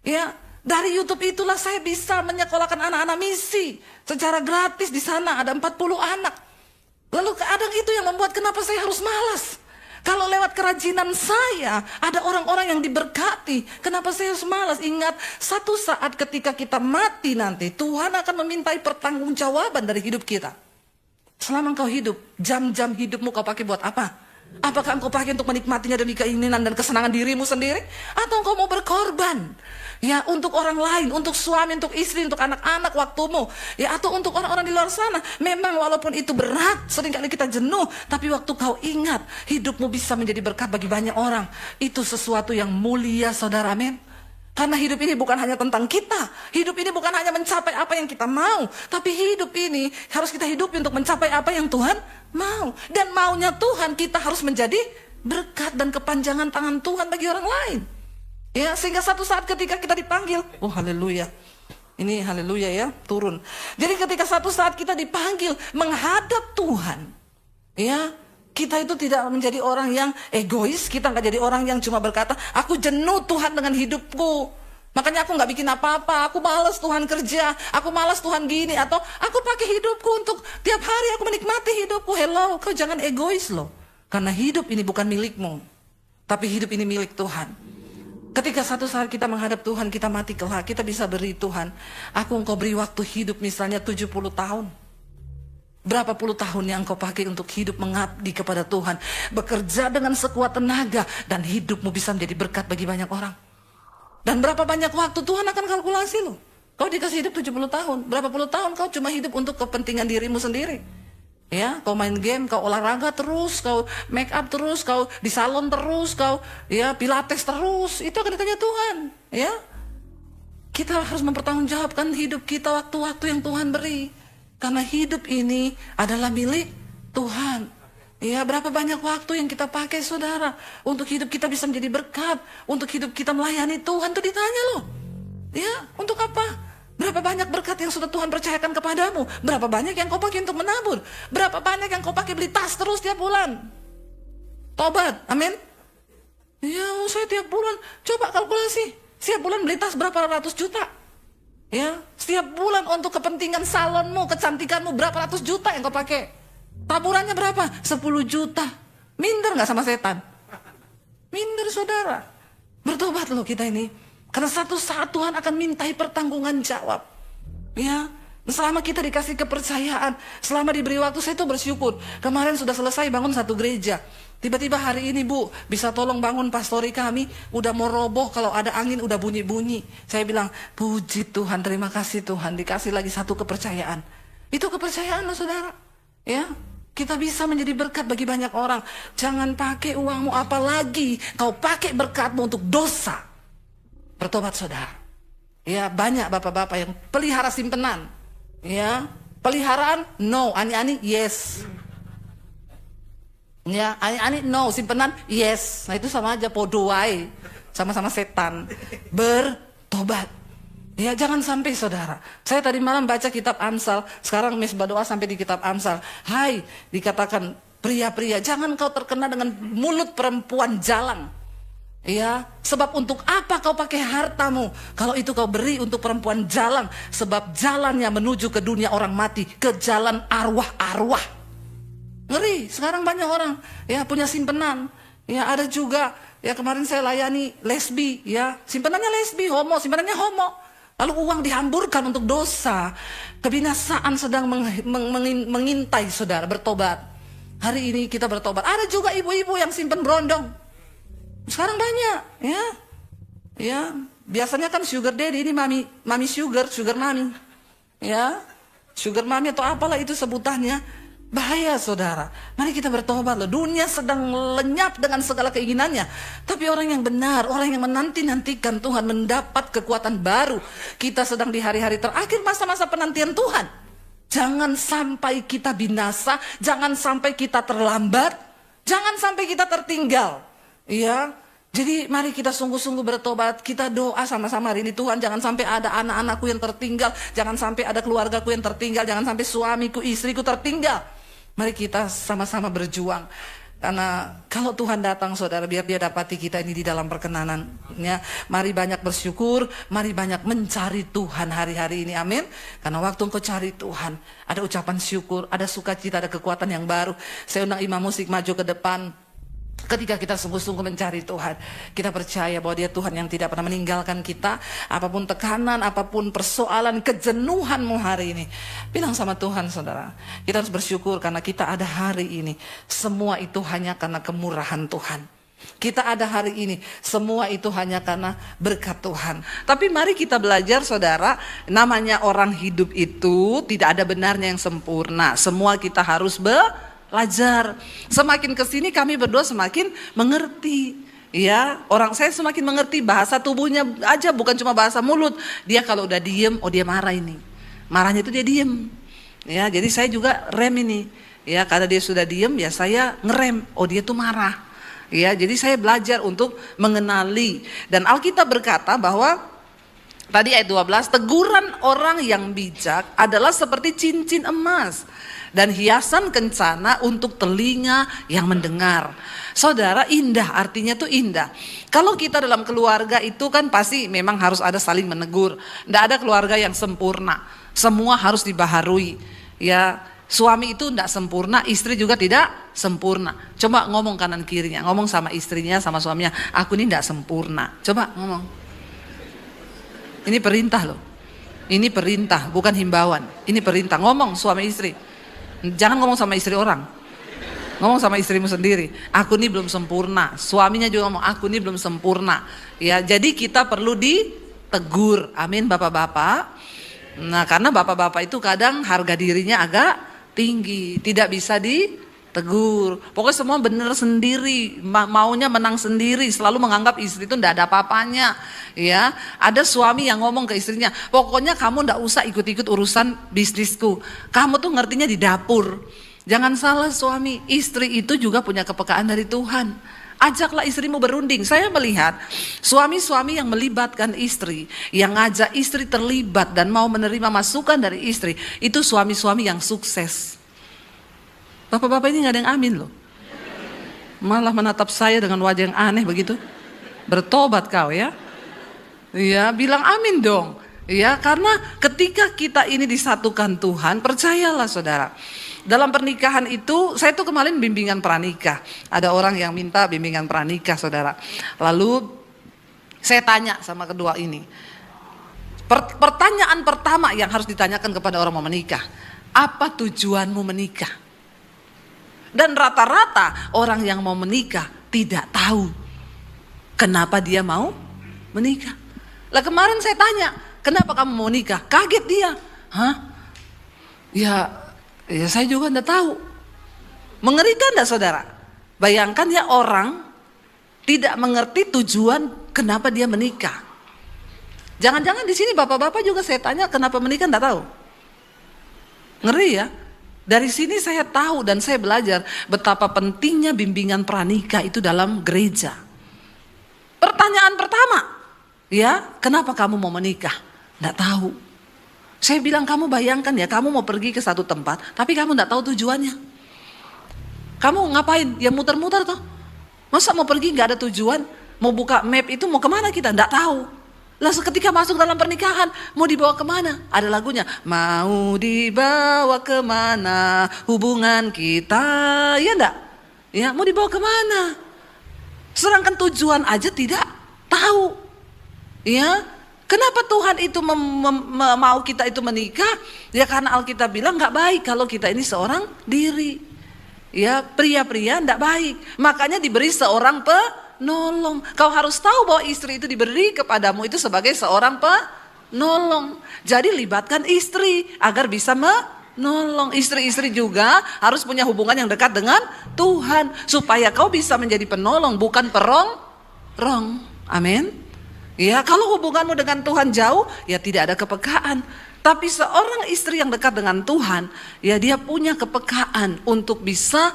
Ya, dari YouTube itulah saya bisa menyekolahkan anak-anak misi secara gratis di sana, ada 40 anak. Lalu kadang itu yang membuat kenapa saya harus malas. Kalau lewat kerajinan saya, ada orang-orang yang diberkati. Kenapa saya harus malas? Ingat, satu saat ketika kita mati nanti, Tuhan akan memintai pertanggungjawaban dari hidup kita. Selama engkau hidup, jam-jam hidupmu kau pakai buat apa? Apakah engkau pakai untuk menikmatinya demi keinginan dan kesenangan dirimu sendiri? Atau engkau mau berkorban? Ya, untuk orang lain, untuk suami, untuk istri, untuk anak-anak waktumu. Ya, atau untuk orang-orang di luar sana. Memang walaupun itu berat, seringkali kita jenuh. Tapi waktu kau ingat, hidupmu bisa menjadi berkat bagi banyak orang. Itu sesuatu yang mulia, saudara, amin. Karena hidup ini bukan hanya tentang kita. Hidup ini bukan hanya mencapai apa yang kita mau. Tapi hidup ini harus kita hidupi untuk mencapai apa yang Tuhan mau. Dan maunya Tuhan, kita harus menjadi berkat dan kepanjangan tangan Tuhan bagi orang lain. Ya, sehingga satu saat ketika kita dipanggil, oh haleluya. Ini haleluya ya, turun. Jadi ketika satu saat kita dipanggil menghadap Tuhan, ya, kita itu tidak menjadi orang yang egois, kita nggak jadi orang yang cuma berkata, aku jenuh Tuhan dengan hidupku. Makanya aku nggak bikin apa-apa, aku malas Tuhan kerja, aku malas Tuhan gini, atau aku pakai hidupku untuk tiap hari aku menikmati hidupku. Hello, kau jangan egois loh. Karena hidup ini bukan milikmu, tapi hidup ini milik Tuhan. Ketika satu saat kita menghadap Tuhan, kita mati kelak, kita bisa beri Tuhan, aku engkau beri waktu hidup misalnya 70 tahun. Berapa puluh tahun yang engkau pakai untuk hidup mengabdi kepada Tuhan, bekerja dengan sekuat tenaga, dan hidupmu bisa menjadi berkat bagi banyak orang. Dan berapa banyak waktu Tuhan akan kalkulasi loh. Kau dikasih hidup 70 tahun, berapa puluh tahun kau cuma hidup untuk kepentingan dirimu sendiri. Ya, kau main game, kau olahraga terus, kau make up terus, kau di salon terus, kau ya pilates terus, itu akan ditanya Tuhan. Ya, kita harus mempertanggungjawabkan hidup kita waktu-waktu yang Tuhan beri, karena hidup ini adalah milik Tuhan. Ya, berapa banyak waktu yang kita pakai, saudara, untuk hidup kita bisa menjadi berkat, untuk hidup kita melayani Tuhan, itu ditanya loh. Ya, untuk apa? Berapa banyak berkat yang sudah Tuhan percayakan kepadamu? Berapa banyak yang kau pakai untuk menabur? Berapa banyak yang kau pakai beli tas terus tiap bulan? Tobat, amin. Ya, saya tiap bulan, coba kalkulasi, setiap bulan beli tas berapa ratus juta? Ya, setiap bulan untuk kepentingan salonmu, kecantikanmu, berapa ratus juta yang kau pakai? Taburannya berapa? 10 juta. Minder gak sama setan? Minder, saudara. Bertobat loh kita ini. Karena satu saat Tuhan akan mintai pertanggungan jawab. Ya, selama kita dikasih kepercayaan, selama diberi waktu, saya itu bersyukur. Kemarin sudah selesai bangun satu gereja. Tiba-tiba hari ini, Bu, bisa tolong bangun pastori kami, udah mau roboh, kalau ada angin udah bunyi-bunyi. Saya bilang, puji Tuhan, terima kasih Tuhan, dikasih lagi satu kepercayaan. Itu kepercayaan loh, saudara. Ya, kita bisa menjadi berkat bagi banyak orang. Jangan pakai uangmu, apalagi kau pakai berkatmu untuk dosa. Bertobat, saudara. Ya, banyak bapak-bapak yang pelihara simpenan. Ya, peliharaan no, ani-ani yes. Ya, ani-ani no, simpenan yes. Nah, itu sama aja podoai, sama-sama setan. Bertobat. Ya, jangan sampai, saudara. Saya tadi malam baca kitab Amsal, sekarang misbah doa sampai di kitab Amsal. Hai, dikatakan pria-pria, jangan kau terkena dengan mulut perempuan jalang. Ya, sebab untuk apa kau pakai hartamu kalau itu kau beri untuk perempuan jalang, sebab jalannya menuju ke dunia orang mati, ke jalan arwah-arwah. Ngeri, sekarang banyak orang ya punya simpenan. Ya, ada juga ya kemarin saya layani lesbi, ya, simpenannya lesbi, homo, simpenannya homo. Lalu uang dihamburkan untuk dosa. Kebinasaan sedang mengintai, saudara. Bertobat. Hari ini kita bertobat. Ada juga ibu-ibu yang simpen berondong. Sekarang banyak, ya. Ya, biasanya kan sugar daddy, ini mami sugar mami. Ya. Sugar mami atau apalah itu sebutannya. Bahaya, saudara. Mari kita bertobat loh. Dunia sedang lenyap dengan segala keinginannya. Tapi orang yang benar, orang yang menanti-nantikan Tuhan mendapat kekuatan baru. Kita sedang di hari-hari terakhir masa-masa penantian Tuhan. Jangan sampai kita binasa, jangan sampai kita terlambat, jangan sampai kita tertinggal. Ya, jadi mari kita sungguh-sungguh bertobat. Kita doa sama-sama hari ini, Tuhan jangan sampai ada anak-anakku yang tertinggal, jangan sampai ada keluargaku yang tertinggal, jangan sampai suamiku, istriku tertinggal. Mari kita sama-sama berjuang. Karena kalau Tuhan datang saudara, biar dia dapati kita ini di dalam perkenanannya. Mari banyak bersyukur, mari banyak mencari Tuhan hari-hari ini, amin. Karena waktu engkau cari Tuhan, ada ucapan syukur, ada sukacita, ada kekuatan yang baru. Saya undang imam musik maju ke depan. Ketika kita sungguh-sungguh mencari Tuhan, kita percaya bahwa dia Tuhan yang tidak pernah meninggalkan kita. Apapun tekanan, apapun persoalan, kejenuhanmu hari ini, bilang sama Tuhan saudara. Kita harus bersyukur karena kita ada hari ini. Semua itu hanya karena kemurahan Tuhan. Kita ada hari ini, semua itu hanya karena berkat Tuhan. Tapi mari kita belajar saudara, namanya orang hidup itu tidak ada benarnya yang sempurna. Semua kita harus belajar. Semakin kesini kami berdua semakin mengerti. Ya, orang saya semakin mengerti bahasa tubuhnya aja, bukan cuma bahasa mulut. Dia kalau udah diem, oh dia marah ini. Marahnya itu dia diem. Ya, jadi saya juga rem ini. Ya, karena dia sudah diem, ya saya ngerem. Oh dia tuh marah. Ya, jadi saya belajar untuk mengenali. Dan Alkitab berkata bahwa tadi ayat 12, teguran orang yang bijak adalah seperti cincin emas dan hiasan kencana untuk telinga yang mendengar. Saudara, indah, artinya tuh indah. Kalau kita dalam keluarga itu kan pasti memang harus ada saling menegur. Tidak ada keluarga yang sempurna. Semua harus dibaharui. Ya, suami itu tidak sempurna, istri juga tidak sempurna. Coba ngomong kanan kirinya, ngomong sama istrinya, sama suaminya, aku ini tidak sempurna. Coba ngomong. Ini perintah loh. Ini perintah, bukan himbauan. Ini perintah, ngomong suami istri. Jangan ngomong sama istri orang. Ngomong sama istrimu sendiri. Aku ini belum sempurna. Suaminya juga ngomong, aku ini belum sempurna. Ya, jadi kita perlu ditegur. Amin bapak-bapak. Nah, karena bapak-bapak itu kadang harga dirinya agak tinggi, tidak bisa ditegur. Pokoknya semua benar sendiri, maunya menang sendiri, selalu menganggap istri itu tidak ada apa-apanya. Ya, ada suami yang ngomong ke istrinya, pokoknya kamu tidak usah ikut-ikut urusan bisnisku. Kamu tuh ngertinya di dapur. Jangan salah suami, istri itu juga punya kepekaan dari Tuhan. Ajaklah istrimu berunding. Saya melihat suami-suami yang melibatkan istri, yang ngajak istri terlibat dan mau menerima masukan dari istri, itu suami-suami yang sukses. Bapak-bapak ini gak ada yang amin loh. Malah menatap saya dengan wajah yang aneh begitu. Bertobat kau ya. Ya, bilang amin dong. Ya, karena ketika kita ini disatukan Tuhan, percayalah saudara. Dalam pernikahan itu, saya tuh kemarin bimbingan pranikah. Ada orang yang minta bimbingan pranikah saudara. Lalu saya tanya sama kedua ini. Pertanyaan pertama yang harus ditanyakan kepada orang mau menikah. Apa tujuanmu menikah? Dan rata-rata orang yang mau menikah tidak tahu kenapa dia mau menikah. Lah kemarin saya tanya, kenapa kamu mau nikah? Kaget dia. Hah? Ya saya juga enggak tahu. Mengerikan enggak saudara? Bayangkan ya orang tidak mengerti tujuan kenapa dia menikah. Jangan-jangan di sini bapak-bapak juga saya tanya kenapa menikah enggak tahu. Ngeri ya. Dari sini saya tahu dan saya belajar betapa pentingnya bimbingan pranikah itu dalam gereja. Pertanyaan pertama, ya, kenapa kamu mau menikah? Nggak tahu. Saya bilang kamu bayangkan ya, kamu mau pergi ke satu tempat, tapi kamu nggak tahu tujuannya. Kamu ngapain? Ya muter-muter toh. Masa mau pergi nggak ada tujuan? Mau buka map itu mau kemana kita? Nggak tahu. Lah ketika masuk dalam pernikahan, mau dibawa kemana? Ada lagunya, mau dibawa kemana hubungan kita, ya enggak? Ya, mau dibawa kemana? Sedangkan tujuan aja tidak tahu. Ya, kenapa Tuhan itu mau kita itu menikah? Ya karena Alkitab bilang nggak baik kalau kita ini seorang diri. Ya, pria-pria enggak baik. Makanya diberi seorang penolong. Kau harus tahu bahwa istri itu diberi kepadamu itu sebagai seorang penolong. Jadi libatkan istri agar bisa menolong. Istri-istri juga harus punya hubungan yang dekat dengan Tuhan. Supaya kau bisa menjadi penolong bukan perongrong. Amin. Ya, kalau hubunganmu dengan Tuhan jauh, ya tidak ada kepekaan. Tapi seorang istri yang dekat dengan Tuhan, ya dia punya kepekaan untuk bisa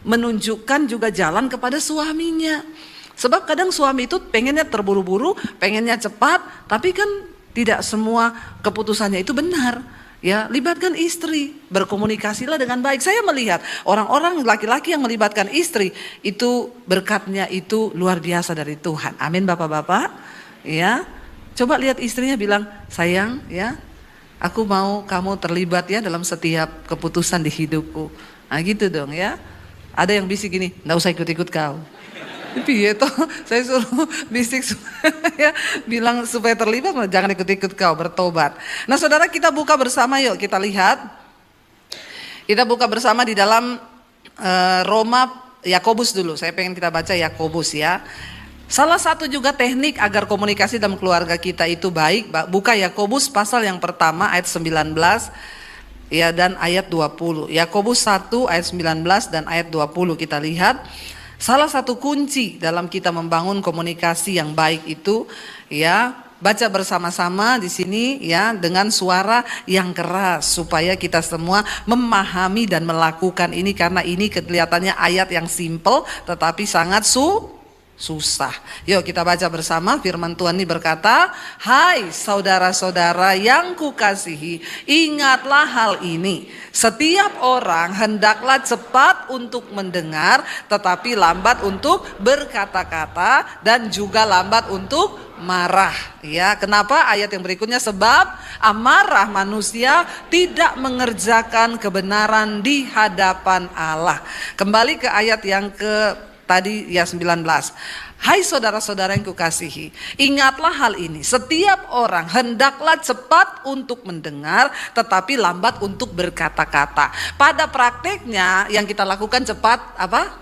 menunjukkan juga jalan kepada suaminya. Sebab kadang suami itu pengennya terburu-buru, pengennya cepat, tapi kan tidak semua keputusannya itu benar. Ya, libatkan istri, berkomunikasilah dengan baik. Saya melihat orang-orang laki-laki yang melibatkan istri itu berkatnya itu luar biasa dari Tuhan. Amin Bapak-bapak. Ya. Coba lihat istrinya bilang, "Sayang, ya, aku mau kamu terlibat ya dalam setiap keputusan di hidupku." Nah, gitu dong ya. Ada yang bisik gini, "Enggak usah ikut-ikut kau." Piye toh, saya suruh bisik ya, bilang supaya terlibat, jangan ikut-ikut kau, bertobat. Nah saudara, kita buka bersama yuk, kita lihat. Kita buka bersama di dalam Yakobus dulu. Saya pengen kita baca Yakobus ya. Salah satu juga teknik agar komunikasi dalam keluarga kita itu baik, buka Yakobus pasal yang pertama ayat 19 ya dan ayat 20. Yakobus 1 ayat 19 dan ayat 20 kita lihat. Salah satu kunci dalam kita membangun komunikasi yang baik itu ya, baca bersama-sama di sini ya dengan suara yang keras supaya kita semua memahami dan melakukan ini, karena ini kelihatannya ayat yang simple tetapi sangat susah. Yuk kita baca bersama. Firman Tuhan ini berkata, "Hai saudara-saudara yang kukasihi, ingatlah hal ini. Setiap orang hendaklah cepat untuk mendengar, tetapi lambat untuk berkata-kata, dan juga lambat untuk marah." Ya, kenapa ayat yang berikutnya? Sebab amarah manusia tidak mengerjakan kebenaran di hadapan Allah. Kembali ke ayat yang tadi ya 19. "Hai saudara-saudara yang kukasihi, ingatlah hal ini. Setiap orang hendaklah cepat untuk mendengar, tetapi lambat untuk berkata-kata." Pada prakteknya yang kita lakukan cepat apa?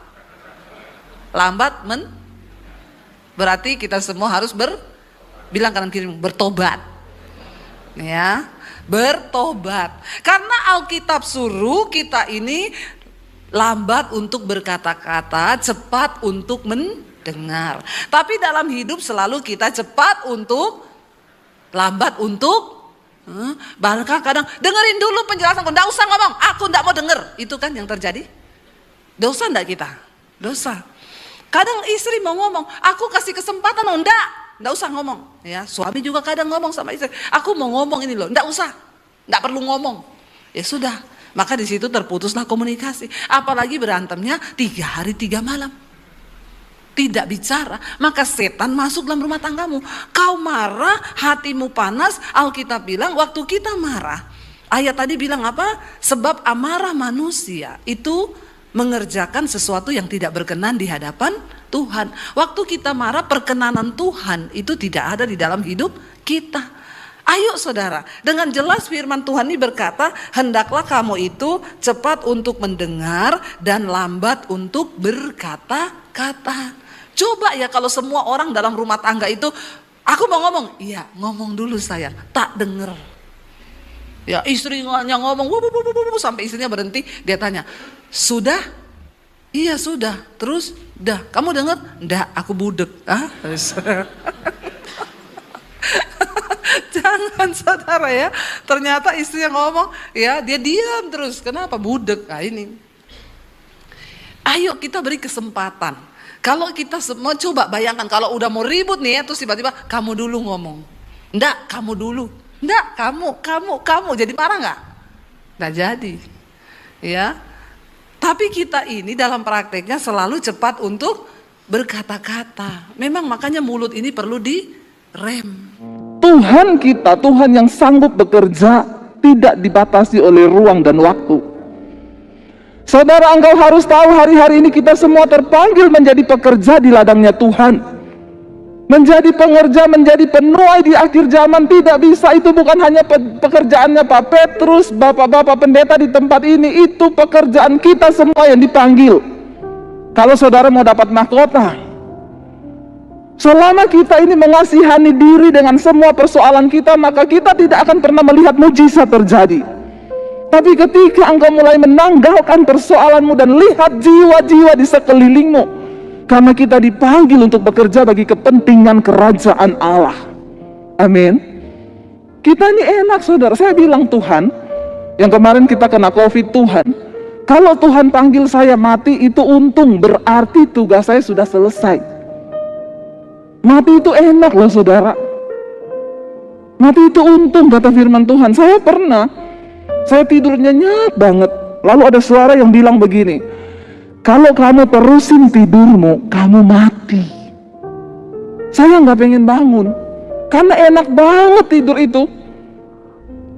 Lambat berarti kita semua harus bilang kanan kiri, bertobat. Ya, bertobat. Karena Alkitab suruh kita ini lambat untuk berkata-kata, cepat untuk mendengar. Tapi dalam hidup selalu kita cepat untuk, lambat untuk, bahkan kadang dengerin dulu penjelasan, enggak usah ngomong, aku enggak mau denger. Itu kan yang terjadi. Dosa enggak kita? Dosa. Kadang istri mau ngomong, aku kasih kesempatan, enggak usah ngomong. Ya, suami juga kadang ngomong sama istri, aku mau ngomong ini loh, enggak usah, enggak perlu ngomong. Ya sudah. Maka di situ terputuslah komunikasi. Apalagi berantemnya 3 hari 3 malam. Tidak bicara, maka setan masuk dalam rumah tanggamu. Kau marah, hatimu panas. Alkitab bilang waktu kita marah, ayat tadi bilang apa? Sebab amarah manusia itu mengerjakan sesuatu yang tidak berkenan di hadapan Tuhan. Waktu kita marah, perkenanan Tuhan itu tidak ada di dalam hidup kita. Ayo saudara, dengan jelas firman Tuhan ini berkata, hendaklah kamu itu cepat untuk mendengar dan lambat untuk berkata-kata. Coba ya kalau semua orang dalam rumah tangga itu, aku mau ngomong, iya ngomong dulu sayang, tak denger. Ya istrinya ngomong, sampai istrinya berhenti, dia tanya, sudah? Iya sudah, terus? Dah, kamu denger? Nggak, aku budek. Jangan saudara ya, ternyata istri yang ngomong ya dia diam terus. Kenapa? Budek. Nah ini. Ayo kita beri kesempatan. Kalau kita semua coba bayangkan kalau udah mau ribut nih ya, terus tiba-tiba kamu dulu ngomong. Enggak, kamu dulu. Enggak, kamu. Jadi marah enggak? Enggak jadi. Ya. Tapi kita ini dalam prakteknya selalu cepat untuk berkata-kata. Memang makanya mulut ini perlu direm. Tuhan kita, Tuhan yang sanggup bekerja, tidak dibatasi oleh ruang dan waktu. Saudara, engkau harus tahu hari-hari ini kita semua terpanggil menjadi pekerja di ladangnya Tuhan. Menjadi pengerja, menjadi penuai di akhir zaman tidak bisa. Itu bukan hanya pekerjaannya Pak Petrus, bapak-bapak pendeta di tempat ini. Itu pekerjaan kita semua yang dipanggil. Kalau saudara mau dapat mahkota, selama kita ini mengasihani diri dengan semua persoalan kita, maka kita tidak akan pernah melihat mujizat terjadi. Tapi ketika engkau mulai menanggalkan persoalanmu dan lihat jiwa-jiwa di sekelilingmu, karena kita dipanggil untuk bekerja bagi kepentingan kerajaan Allah. Amin. Kita ini enak saudara. Saya bilang Tuhan, yang kemarin kita kena COVID, Tuhan, kalau Tuhan panggil saya mati itu untung, berarti tugas saya sudah selesai. Mati itu enak loh saudara. Mati itu untung, kata firman Tuhan. Saya tidur nyenyak banget. Lalu ada suara yang bilang begini, kalau kamu terusin tidurmu, kamu mati. Saya nggak pengen bangun, karena enak banget tidur itu.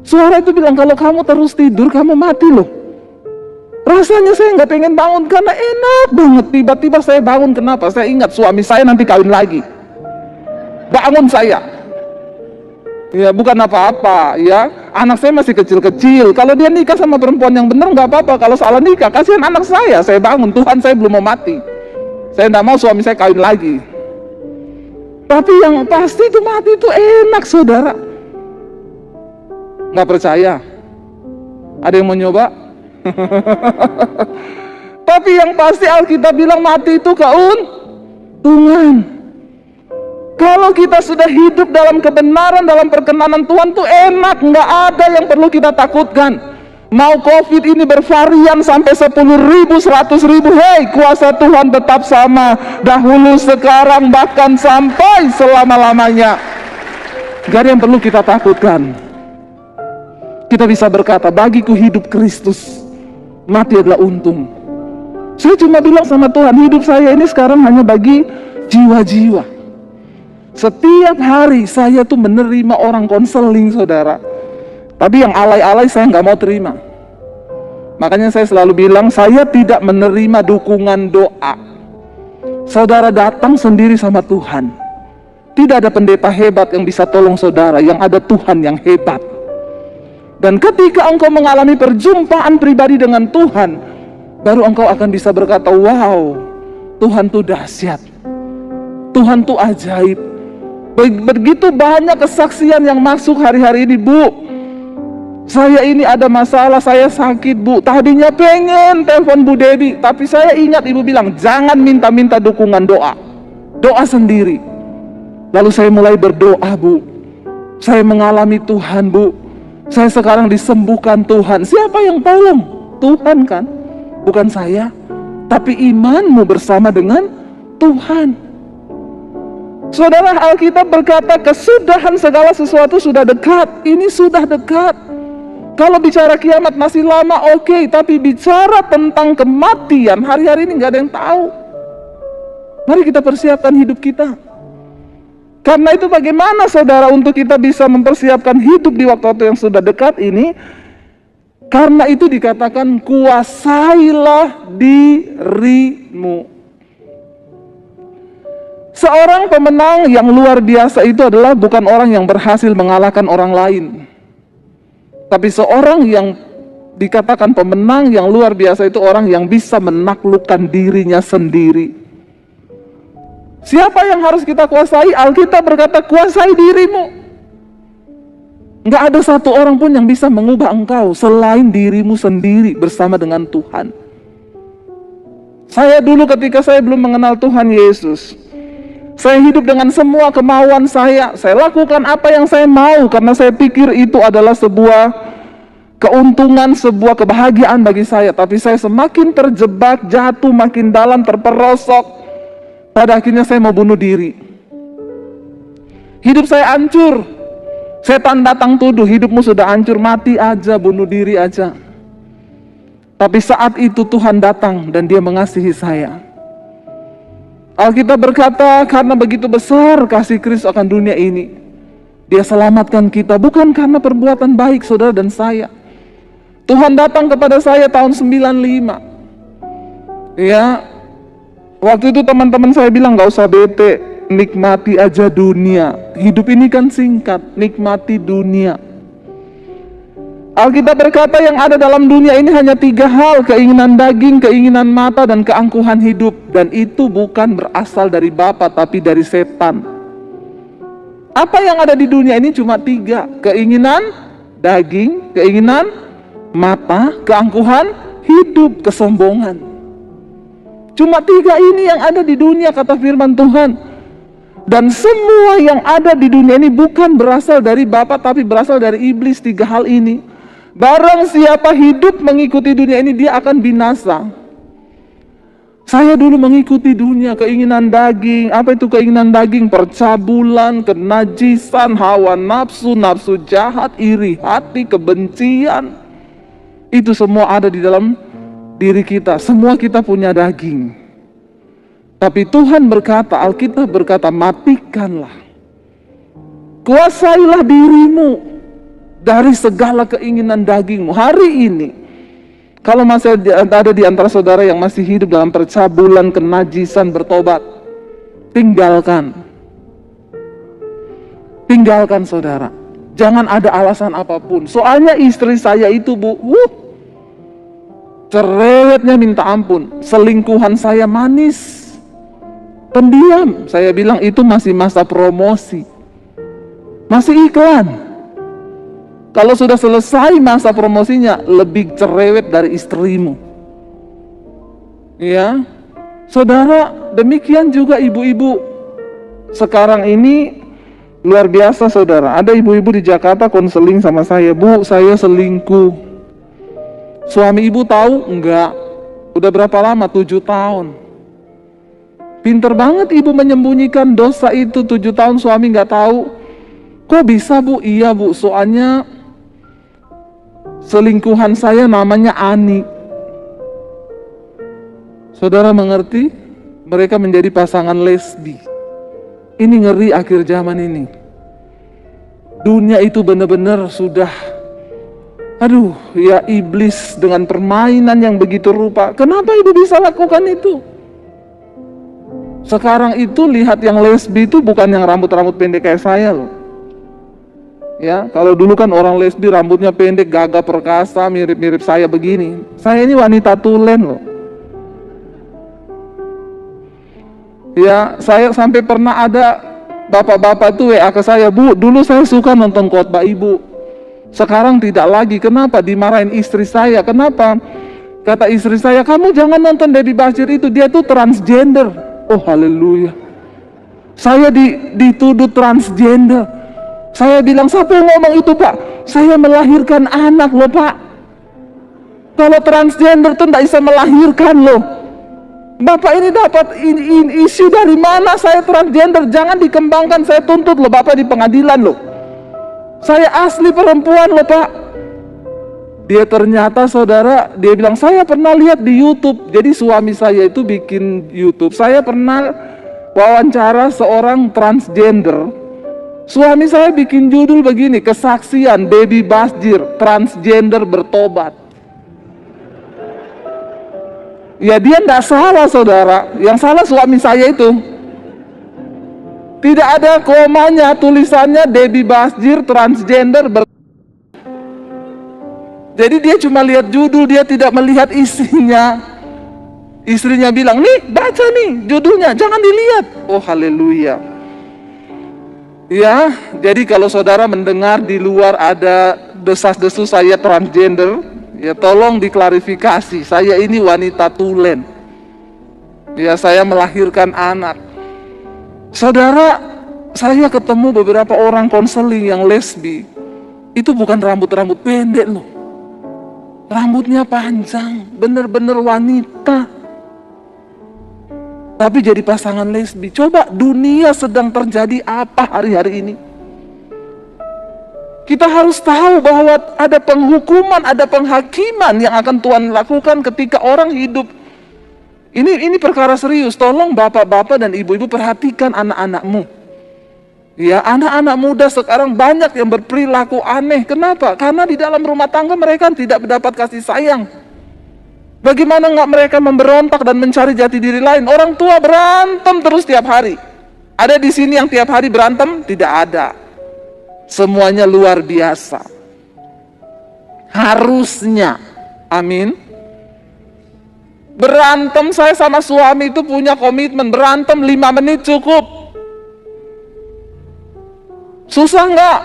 Suara itu bilang, kalau kamu terus tidur, kamu mati loh. Rasanya saya nggak pengen bangun, karena enak banget. Tiba-tiba saya bangun, kenapa? Saya ingat suami saya nanti kawin lagi. Bangun saya. Ya bukan apa-apa ya, anak saya masih kecil-kecil. Kalau dia nikah sama perempuan yang benar nggak apa-apa. Kalau salah nikah, kasihan anak saya bangun, Tuhan saya belum mau mati. Saya nggak mau suami saya kawin lagi. Tapi yang pasti itu mati itu enak saudara. Nggak percaya? Ada yang mau nyoba? Tapi yang pasti Alkitab bilang mati itu keuntungan. Kalau kita sudah hidup dalam kebenaran, dalam perkenanan Tuhan tuh enak, nggak ada yang perlu kita takutkan. Mau COVID ini bervarian sampai 10.000, 100.000, hei, kuasa Tuhan tetap sama, dahulu, sekarang, bahkan sampai selama-lamanya. Gak ada yang perlu kita takutkan. Kita bisa berkata, bagiku hidup Kristus, mati adalah untung. Saya cuma bilang sama Tuhan, hidup saya ini sekarang hanya bagi jiwa-jiwa. Setiap hari saya tuh menerima orang konseling saudara. Tapi yang alay-alay saya nggak mau terima. Makanya saya selalu bilang, saya tidak menerima dukungan doa. Saudara datang sendiri sama Tuhan. Tidak ada pendeta hebat yang bisa tolong saudara, yang ada Tuhan yang hebat. Dan ketika engkau mengalami perjumpaan pribadi dengan Tuhan, baru engkau akan bisa berkata, wow, Tuhan tuh dahsyat, Tuhan tuh ajaib. Begitu banyak kesaksian yang masuk hari-hari ini, Bu. Saya ini ada masalah, saya sakit, Bu. Tadinya pengen telepon Bu Debbie, tapi saya ingat Ibu bilang, jangan minta-minta dukungan doa. Doa sendiri. Lalu saya mulai berdoa, Bu. Saya mengalami Tuhan, Bu. Saya sekarang disembuhkan Tuhan. Siapa yang tolong? Tuhan kan? Bukan saya. Tapi imanmu bersama dengan Tuhan. Saudara, Alkitab berkata kesudahan segala sesuatu sudah dekat. Ini sudah dekat. Kalau bicara kiamat masih lama, oke. Tapi bicara tentang kematian, hari-hari ini gak ada yang tahu. Mari kita persiapkan hidup kita. Karena itu bagaimana saudara untuk kita bisa mempersiapkan hidup di waktu-waktu yang sudah dekat ini? Karena itu dikatakan kuasailah dirimu. Seorang pemenang yang luar biasa itu adalah bukan orang yang berhasil mengalahkan orang lain. Tapi seorang yang dikatakan pemenang yang luar biasa itu orang yang bisa menaklukkan dirinya sendiri. Siapa yang harus kita kuasai? Alkitab berkata kuasai dirimu. Nggak ada satu orang pun yang bisa mengubah engkau selain dirimu sendiri bersama dengan Tuhan. Saya dulu ketika saya belum mengenal Tuhan Yesus, saya hidup dengan semua kemauan saya lakukan apa yang saya mau karena saya pikir itu adalah sebuah keuntungan, sebuah kebahagiaan bagi saya. Tapi saya semakin terjebak, jatuh makin dalam, terperosok. Pada akhirnya saya mau bunuh diri. Hidup saya hancur. Setan datang tuduh, hidupmu sudah hancur, mati aja, bunuh diri aja. Tapi saat itu Tuhan datang dan Dia mengasihi saya. Alkitab berkata, karena begitu besar kasih Kristus akan dunia ini, Dia selamatkan kita bukan karena perbuatan baik saudara dan saya. Tuhan datang kepada saya tahun 95. Ya, waktu itu teman-teman saya bilang, gak usah bete, nikmati aja dunia. Hidup ini kan singkat, nikmati dunia. Alkitab berkata yang ada dalam dunia ini hanya 3 hal, keinginan daging, keinginan mata, dan keangkuhan hidup. Dan itu bukan berasal dari Bapa, tapi dari setan. Apa yang ada di dunia ini cuma 3, keinginan daging, keinginan mata, keangkuhan hidup, kesombongan. Cuma 3 ini yang ada di dunia, kata firman Tuhan. Dan semua yang ada di dunia ini bukan berasal dari Bapa, tapi berasal dari iblis. 3 hal ini. Barang siapa hidup mengikuti dunia ini, dia akan binasa. Saya dulu mengikuti dunia, keinginan daging. Apa itu keinginan daging? Percabulan, kenajisan, hawa nafsu, nafsu jahat, iri hati, kebencian. Itu semua ada di dalam diri kita. Semua kita punya daging. Tapi Tuhan berkata, Alkitab berkata, matikanlah. Kuasailah dirimu dari segala keinginan dagingmu. Hari ini, kalau masih ada di antara saudara yang masih hidup dalam percabulan, kenajisan, bertobat, tinggalkan. Tinggalkan saudara. Jangan ada alasan apapun. Soalnya istri saya itu, Bu, cerewetnya minta ampun. Selingkuhan saya manis, pendiam. Saya bilang itu masih masa promosi, masih iklan. Kalau sudah selesai masa promosinya, lebih cerewet dari istrimu. Ya, saudara, demikian juga ibu-ibu. Sekarang ini luar biasa saudara. Ada ibu-ibu di Jakarta konseling sama saya, Bu, saya selingkuh. Suami ibu tahu? Enggak. Udah berapa lama? 7 tahun. Pinter banget ibu menyembunyikan dosa itu. 7 tahun suami nggak tahu. Kok bisa, Bu? Iya, Bu, soalnya selingkuhan saya namanya Ani. Saudara mengerti? Mereka menjadi pasangan lesbi. Ini ngeri akhir zaman ini. Dunia itu benar-benar sudah, aduh, ya iblis dengan permainan yang begitu rupa. Kenapa ibu bisa lakukan itu? Sekarang itu lihat yang lesbi itu bukan yang rambut-rambut pendek kayak saya loh. Ya, kalau dulu kan orang lesbi rambutnya pendek, gagah perkasa, mirip-mirip saya begini. Saya ini wanita tulen loh. Ya, saya sampai pernah ada bapak-bapak tuh WA ke saya, Bu, dulu saya suka nonton khotbah ibu. Sekarang tidak lagi. Kenapa? Dimarahin istri saya. Kenapa? Kata istri saya, kamu jangan nonton Debbie Bashir itu, dia tuh transgender. Oh haleluya. Saya dituduh transgender. Saya bilang, siapa yang ngomong itu, Pak? Saya melahirkan anak loh, Pak. Kalau transgender tuh tidak bisa melahirkan loh. Bapak ini dapat isu dari mana saya transgender? Jangan dikembangkan, saya tuntut loh Bapak di pengadilan loh. Saya asli perempuan loh, Pak. Dia ternyata saudara, dia bilang, saya pernah lihat di YouTube. Jadi suami saya itu bikin YouTube. Saya pernah wawancara seorang transgender. Suami saya bikin judul begini, kesaksian Debbie Bashir, transgender bertobat. Ya dia tidak salah saudara, yang salah suami saya itu. Tidak ada komanya, tulisannya Debbie Bashir, transgender bertobat. Jadi dia cuma lihat judul, dia tidak melihat isinya. Istrinya bilang, nih baca nih judulnya, jangan dilihat. Oh haleluya. Ya, jadi kalau saudara mendengar di luar ada desas-desus saya transgender, ya tolong diklarifikasi. Saya ini wanita tulen. Ya, saya melahirkan anak. Saudara, saya ketemu beberapa orang konseling yang lesbi. Itu bukan rambut-rambut pendek loh. Rambutnya panjang, bener-bener wanita. Tapi jadi pasangan lesbi. Coba dunia sedang terjadi apa hari-hari ini? Kita harus tahu bahwa ada penghukuman, ada penghakiman yang akan Tuhan lakukan ketika orang hidup. Ini perkara serius. Tolong bapak-bapak dan ibu-ibu perhatikan anak-anakmu. Ya, anak-anak muda sekarang banyak yang berperilaku aneh. Kenapa? Karena di dalam rumah tangga mereka tidak mendapat kasih sayang. Bagaimana nggak mereka memberontak dan mencari jati diri lain? Orang tua berantem terus tiap hari. Ada di sini yang tiap hari berantem? Tidak ada. Semuanya luar biasa. Harusnya, amin. Berantem saya sama suami itu punya komitmen. Berantem 5 menit cukup. Susah nggak?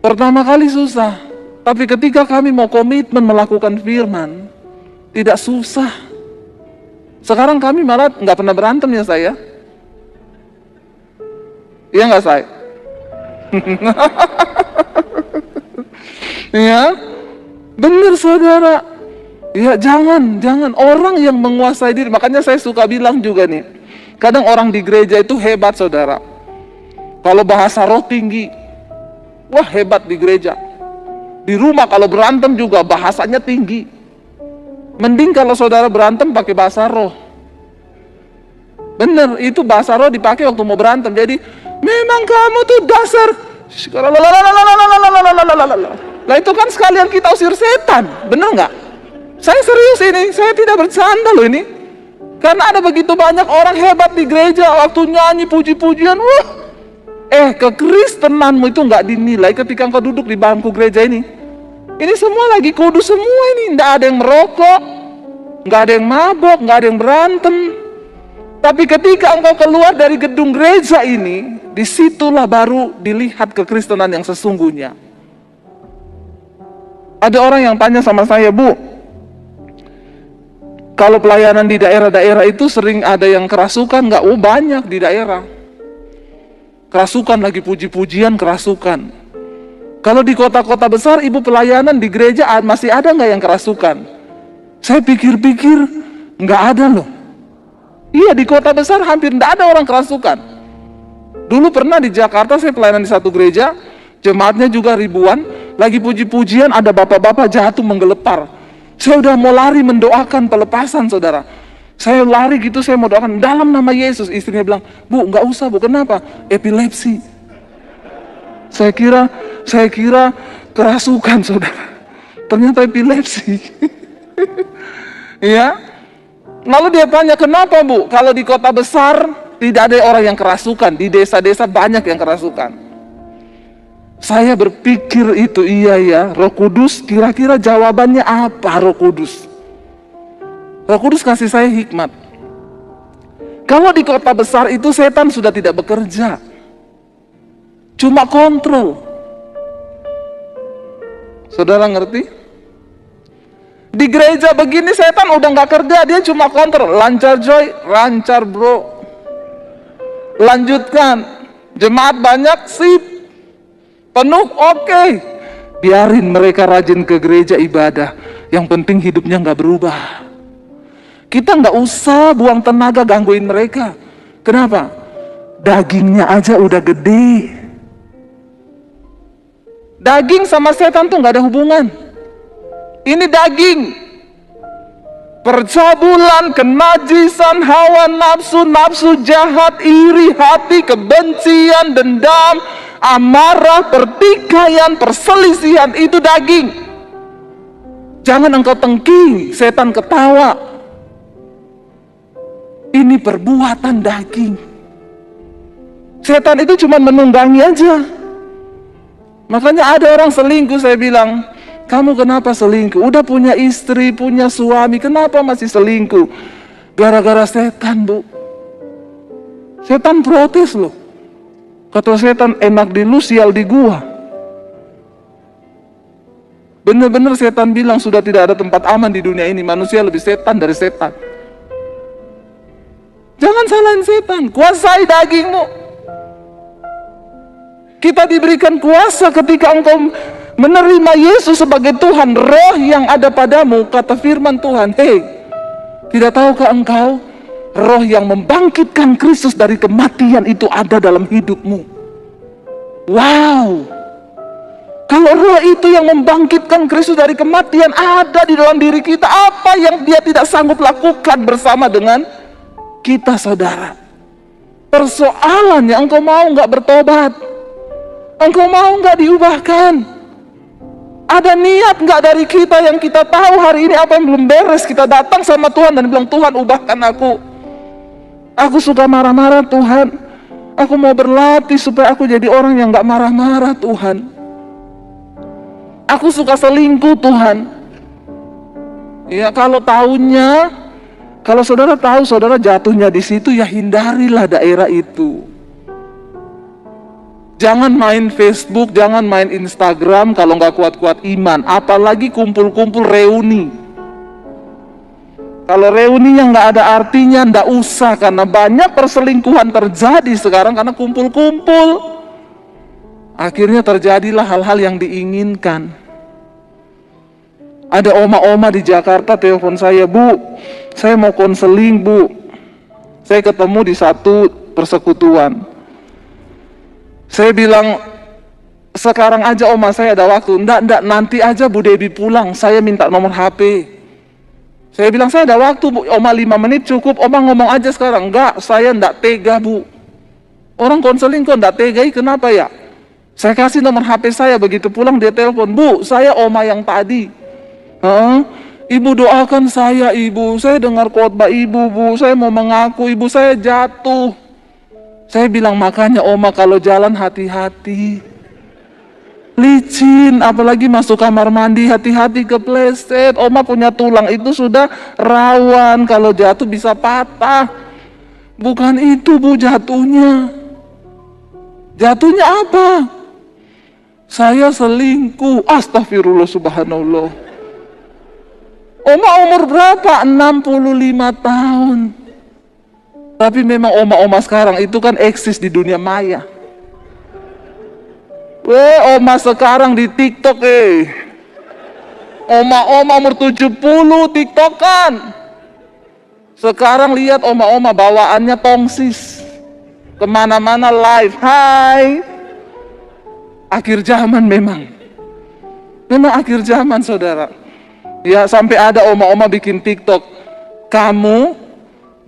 Pertama kali susah. Tapi ketika kami mau komitmen melakukan firman, tidak susah. Sekarang kami malah nggak pernah berantem ya saya. Iya nggak saya? Ya, benar saudara. Ya jangan orang yang menguasai diri. Makanya saya suka bilang juga nih, kadang orang di gereja itu hebat saudara. Kalau bahasa roh tinggi, wah hebat di gereja. Di rumah kalau berantem juga bahasanya tinggi. Mending kalau saudara berantem pakai bahasa roh. Bener, itu bahasa roh dipakai waktu mau berantem. Jadi memang kamu tuh dasar. Lah itu kan sekalian kita usir setan, bener nggak? Saya serius ini, saya tidak bercanda loh ini. Karena ada begitu banyak orang hebat di gereja waktu nyanyi puji-pujian, wah. Kekristenanmu itu nggak dinilai ketika engkau duduk di bangku gereja ini. Ini semua lagi kudus semua ini, nggak ada yang merokok, nggak ada yang mabok, nggak ada yang berantem. Tapi ketika engkau keluar dari gedung gereja ini, disitulah baru dilihat kekristenan yang sesungguhnya. Ada orang yang tanya sama saya, Bu, kalau pelayanan di daerah-daerah itu sering ada yang kerasukan nggak? Oh banyak di daerah. Kerasukan lagi puji-pujian kerasukan. Kalau di kota-kota besar, ibu pelayanan di gereja masih ada nggak yang kerasukan? Saya pikir-pikir nggak ada loh. Iya di kota besar hampir nggak ada orang kerasukan. Dulu pernah di Jakarta saya pelayanan di satu gereja, jemaatnya juga ribuan, lagi puji-pujian ada bapak-bapak jatuh menggelepar. Saya udah mau lari mendoakan pelepasan saudara. Saya lari gitu, saya mau doakan dalam nama Yesus. Istrinya bilang, Bu nggak usah Bu, kenapa? Epilepsi. Saya kira kerasukan saudara. Ternyata epilepsi. Ya. Lalu dia tanya, kenapa Bu? Kalau di kota besar tidak ada orang yang kerasukan, di desa-desa banyak yang kerasukan. Saya berpikir itu iya ya, Roh Kudus kira-kira jawabannya apa Roh Kudus? Roh Kudus kasih saya hikmat. Kalau di kota besar itu setan sudah tidak bekerja, cuma kontrol. Saudara ngerti? Di gereja begini setan udah gak kerja, dia cuma kontrol. Lancar Joy, lancar bro. Lanjutkan. Jemaat banyak, sip. Penuh, oke. Biarin mereka rajin ke gereja ibadah. Yang penting hidupnya gak berubah. Kita gak usah buang tenaga gangguin mereka. Kenapa? Dagingnya aja udah gede. Daging sama setan tuh gak ada hubungan. Ini daging. Percabulan, kenajisan, hawa nafsu, nafsu jahat, iri hati, kebencian, dendam, amarah, pertikaian, perselisihan, itu daging. Jangan engkau tengking, setan ketawa. Ini perbuatan daging. Setan itu cuma menunggangi aja. Makanya ada orang selingkuh, saya bilang, kamu kenapa selingkuh? Udah punya istri, punya suami, kenapa masih selingkuh? Gara-gara setan, Bu. Setan protes loh. Kata setan, enak di lu, sial di gua. Bener-bener setan bilang sudah tidak ada tempat aman di dunia ini. Manusia lebih setan dari setan. Jangan salahin setan, kuasai dagingmu. Kita diberikan kuasa ketika engkau menerima Yesus sebagai Tuhan. Roh yang ada padamu, kata firman Tuhan, hei, tidak tahukah engkau roh yang membangkitkan Kristus dari kematian itu ada dalam hidupmu? Wow. Kalau roh itu yang membangkitkan Kristus dari kematian ada di dalam diri kita, apa yang dia tidak sanggup lakukan bersama dengan kita, saudara? Persoalannya engkau mau nggak bertobat? Engkau mau nggak diubahkan? Ada niat nggak dari kita yang kita tahu hari ini apa yang belum beres? Kita datang sama Tuhan dan bilang, Tuhan ubahkan aku. Aku suka marah-marah Tuhan. Aku mau berlatih supaya aku jadi orang yang nggak marah-marah Tuhan. Aku suka selingkuh Tuhan. Ya kalau tahunya, kalau saudara tahu saudara jatuhnya di situ, ya hindarilah daerah itu. Jangan main Facebook, jangan main Instagram kalau nggak kuat-kuat iman. Apalagi kumpul-kumpul reuni. Kalau reuni yang nggak ada artinya, nggak usah, karena banyak perselingkuhan terjadi sekarang karena kumpul-kumpul. Akhirnya terjadilah hal-hal yang diinginkan. Ada oma-oma di Jakarta telepon saya, Bu, saya mau konseling, Bu. Saya ketemu di satu persekutuan. Saya bilang, sekarang aja oma, saya ada waktu. Enggak, nanti aja Bu Debbie pulang, saya minta nomor HP. Saya bilang, saya ada waktu Bu, oma 5 menit cukup, oma ngomong aja sekarang. Enggak, saya enggak tega Bu. Orang konseling kok enggak tegai, kenapa ya? Saya kasih nomor HP saya, begitu pulang dia telepon, Bu, saya oma yang tadi. Ibu doakan saya Ibu, saya dengar khotbah Ibu, Bu, saya mau mengaku Ibu, saya jatuh. Saya bilang, makanya oma kalau jalan hati-hati. Licin, apalagi masuk kamar mandi, hati-hati kepleset. Oma punya tulang itu sudah rawan, kalau jatuh bisa patah. Bukan itu Bu jatuhnya. Jatuhnya apa? Saya selingkuh. Astagfirullah subhanallah. Oma umur berapa? 65 tahun. Tapi memang oma-oma sekarang itu kan eksis di dunia maya. Oma sekarang di TikTok Oma-oma umur 70 TikTokan. Sekarang lihat oma-oma bawaannya tongsis. Kemana-mana live. Hai. Akhir zaman memang. Memang akhir zaman saudara. Ya sampai ada oma-oma bikin TikTok. Kamu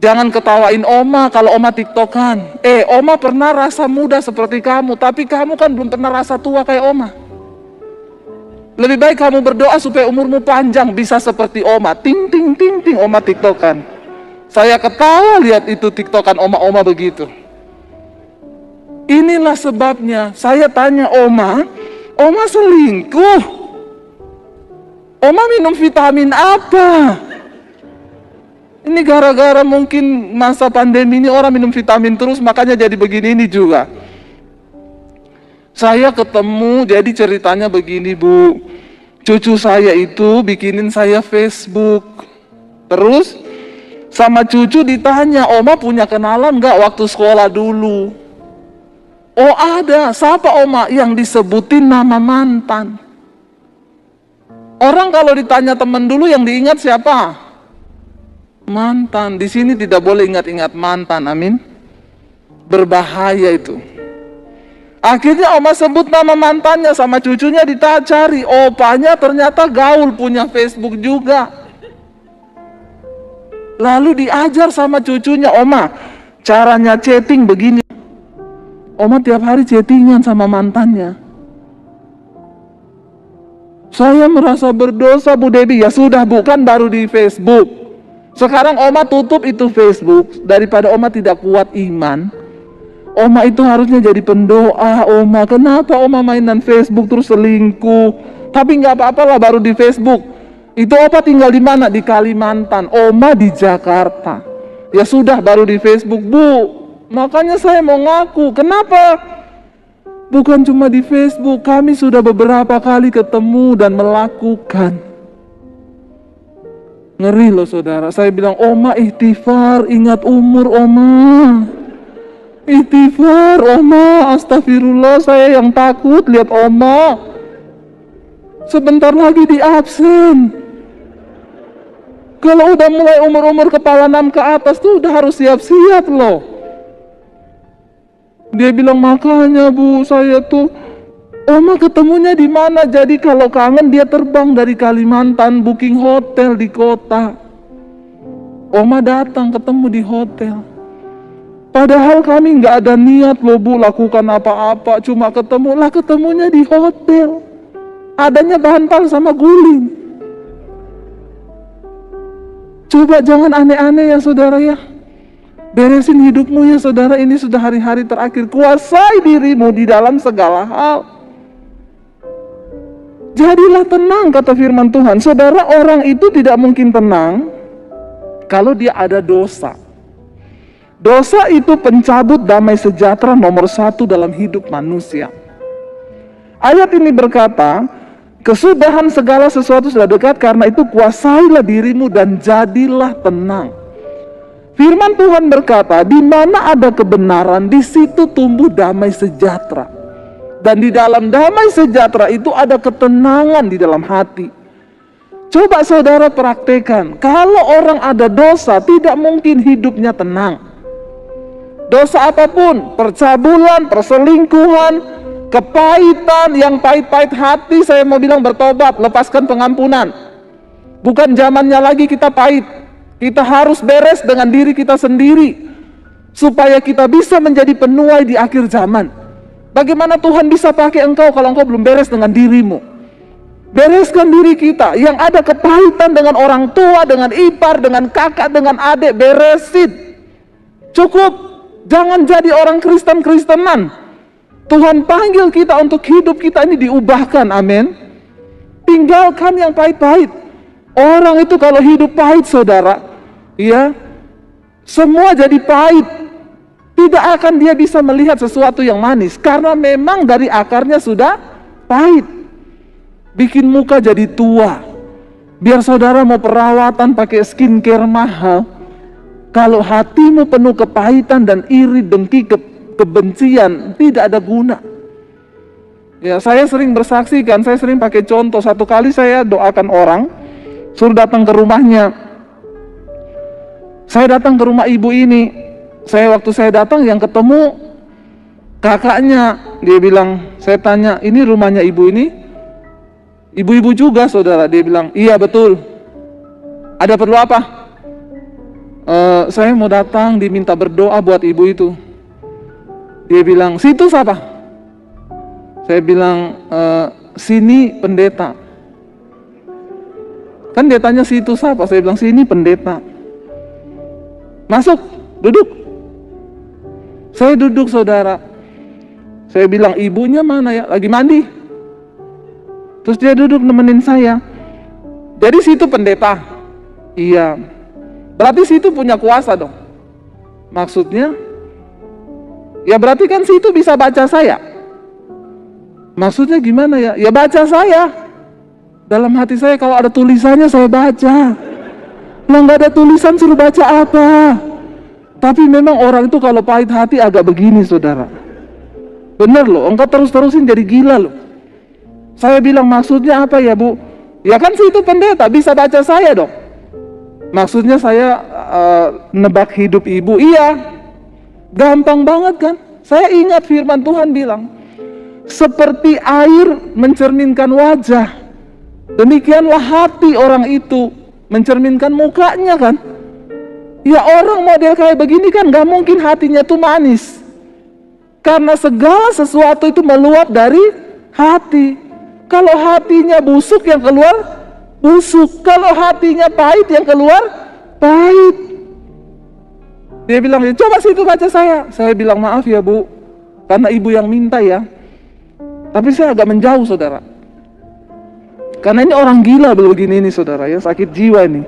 jangan ketawain oma kalau oma TikTokan. Oma pernah rasa muda seperti kamu, tapi kamu kan belum pernah rasa tua kayak oma. Lebih baik kamu berdoa supaya umurmu panjang bisa seperti oma. Ting ting ting ting oma TikTokan. Saya ketawa lihat itu TikTokan oma-oma begitu. Inilah sebabnya saya tanya oma selingkuh. Oma minum vitamin apa? Ini gara-gara mungkin masa pandemi ini orang minum vitamin terus, makanya jadi begini ini juga. Saya ketemu, jadi ceritanya begini Bu. Cucu saya itu bikinin saya Facebook. Terus sama cucu ditanya, Oma punya kenalan gak waktu sekolah dulu? Oh ada, siapa Oma? Yang disebutin nama mantan. Orang kalau ditanya teman dulu yang diingat siapa? Mantan. Di sini tidak boleh ingat-ingat mantan, amin. Berbahaya itu. Akhirnya oma sebut nama mantannya, sama cucunya dicari. Opanya ternyata gaul, punya Facebook juga. Lalu diajar sama cucunya, Oma, caranya chatting begini. Oma tiap hari chattingan sama mantannya. Saya merasa berdosa Bu Debbie. Ya sudah Bu, kan baru di Facebook. Sekarang Oma tutup itu Facebook. Daripada Oma tidak kuat iman, Oma itu harusnya jadi pendoa. Oma, kenapa Oma mainan Facebook terus selingkuh? Tapi nggak apa-apa lah, baru di Facebook. Itu Oma tinggal di mana? Di Kalimantan. Oma di Jakarta. Ya sudah, baru di Facebook Bu. Makanya saya mau ngaku. Kenapa? Bukan cuma di Facebook, kami sudah beberapa kali ketemu dan melakukan. Ngeri loh saudara. Saya bilang, Oma ikhtifar, ingat umur Oma. Ikhtifar Oma, astagfirullah, saya yang takut lihat Oma. Sebentar lagi di absen. Kalau udah mulai umur-umur kepala 6 ke atas tuh udah harus siap-siap loh. Dia bilang, makanya Bu, saya tuh Oma ketemunya di mana? Jadi kalau kangen dia terbang dari Kalimantan, booking hotel di kota. Oma datang ketemu di hotel. Padahal kami nggak ada niat loh Bu lakukan apa-apa, cuma ketemunya di hotel. Adanya bantal sama guling. Coba jangan aneh-aneh ya saudara ya. Beresin hidupmu ya saudara, ini sudah hari-hari terakhir. Kuasai dirimu di dalam segala hal. Jadilah tenang kata firman Tuhan. Saudara, orang itu tidak mungkin tenang kalau dia ada dosa. Dosa itu pencabut damai sejahtera nomor 1 dalam hidup manusia. Ayat ini berkata, Kesudahan segala sesuatu sudah dekat, karena itu kuasailah dirimu dan jadilah tenang. Firman Tuhan berkata, di mana ada kebenaran, di situ tumbuh damai sejahtera. Dan di dalam damai sejahtera itu ada ketenangan di dalam hati. Coba saudara praktekkan, kalau orang ada dosa, tidak mungkin hidupnya tenang. Dosa apapun, percabulan, perselingkuhan, kepahitan, yang pahit-pahit hati, saya mau bilang bertobat, lepaskan pengampunan. Bukan zamannya lagi kita pahit. Kita harus beres dengan diri kita sendiri, supaya kita bisa menjadi penuai di akhir zaman. Bagaimana Tuhan bisa pakai engkau kalau engkau belum beres dengan dirimu? Bereskan diri kita. Yang ada kepahitan dengan orang tua, dengan ipar, dengan kakak, dengan adik, beresin. Cukup. Jangan jadi orang Kristen-Kristenan. Tuhan panggil kita untuk hidup kita ini diubahkan, amin. Tinggalkan yang pahit-pahit. Orang itu kalau hidup pahit, saudara, ya, semua jadi pahit. Tidak akan dia bisa melihat sesuatu yang manis, karena memang dari akarnya sudah pahit. Bikin muka jadi tua. Biar saudara mau perawatan pakai skincare mahal, kalau hatimu penuh kepahitan dan iri, dengki, kebencian, tidak ada guna. Ya, saya sering bersaksikan, saya sering pakai contoh. Satu kali saya doakan orang, suruh datang ke rumahnya. Saya datang ke rumah ibu ini. Waktu saya datang, yang ketemu kakaknya. Dia bilang, saya tanya, ini rumahnya ibu ini? Ibu-ibu juga, saudara. Dia bilang, iya betul. Ada perlu apa? Saya mau datang diminta berdoa buat ibu itu. Dia bilang, situ siapa? Saya bilang, sini pendeta. Kan dia tanya situ siapa? Saya bilang, sini pendeta. Masuk, duduk. Saya duduk, saudara. Saya bilang, ibunya mana ya? Lagi mandi. Terus dia duduk nemenin saya. Jadi situ pendeta? Iya. Berarti situ punya kuasa dong. Maksudnya? Ya berarti kan situ bisa baca saya. Maksudnya gimana ya? Ya baca saya. Dalam hati saya kalau ada tulisannya saya baca. Lah nggak ada tulisan suruh baca apa? Tapi memang orang itu kalau pahit hati agak begini, saudara. Bener loh, engkau terus-terusin jadi gila loh. Saya bilang, maksudnya apa ya bu? Ya kan situ pendeta, bisa baca saya dong. Maksudnya saya nebak hidup ibu. Iya. Gampang banget kan? Saya ingat firman Tuhan bilang, seperti air mencerminkan wajah, demikianlah hati orang itu mencerminkan mukanya kan. Ya orang model kayak begini kan gak mungkin hatinya tuh manis, karena segala sesuatu itu meluap dari hati. Kalau hatinya busuk, yang keluar busuk. Kalau hatinya pahit, yang keluar pahit. Dia bilang, ya coba situ baca saya. Saya bilang, maaf ya bu, karena ibu yang minta ya. Tapi saya agak menjauh, saudara. Karena ini orang gila begini ini, saudara ya, sakit jiwa ini.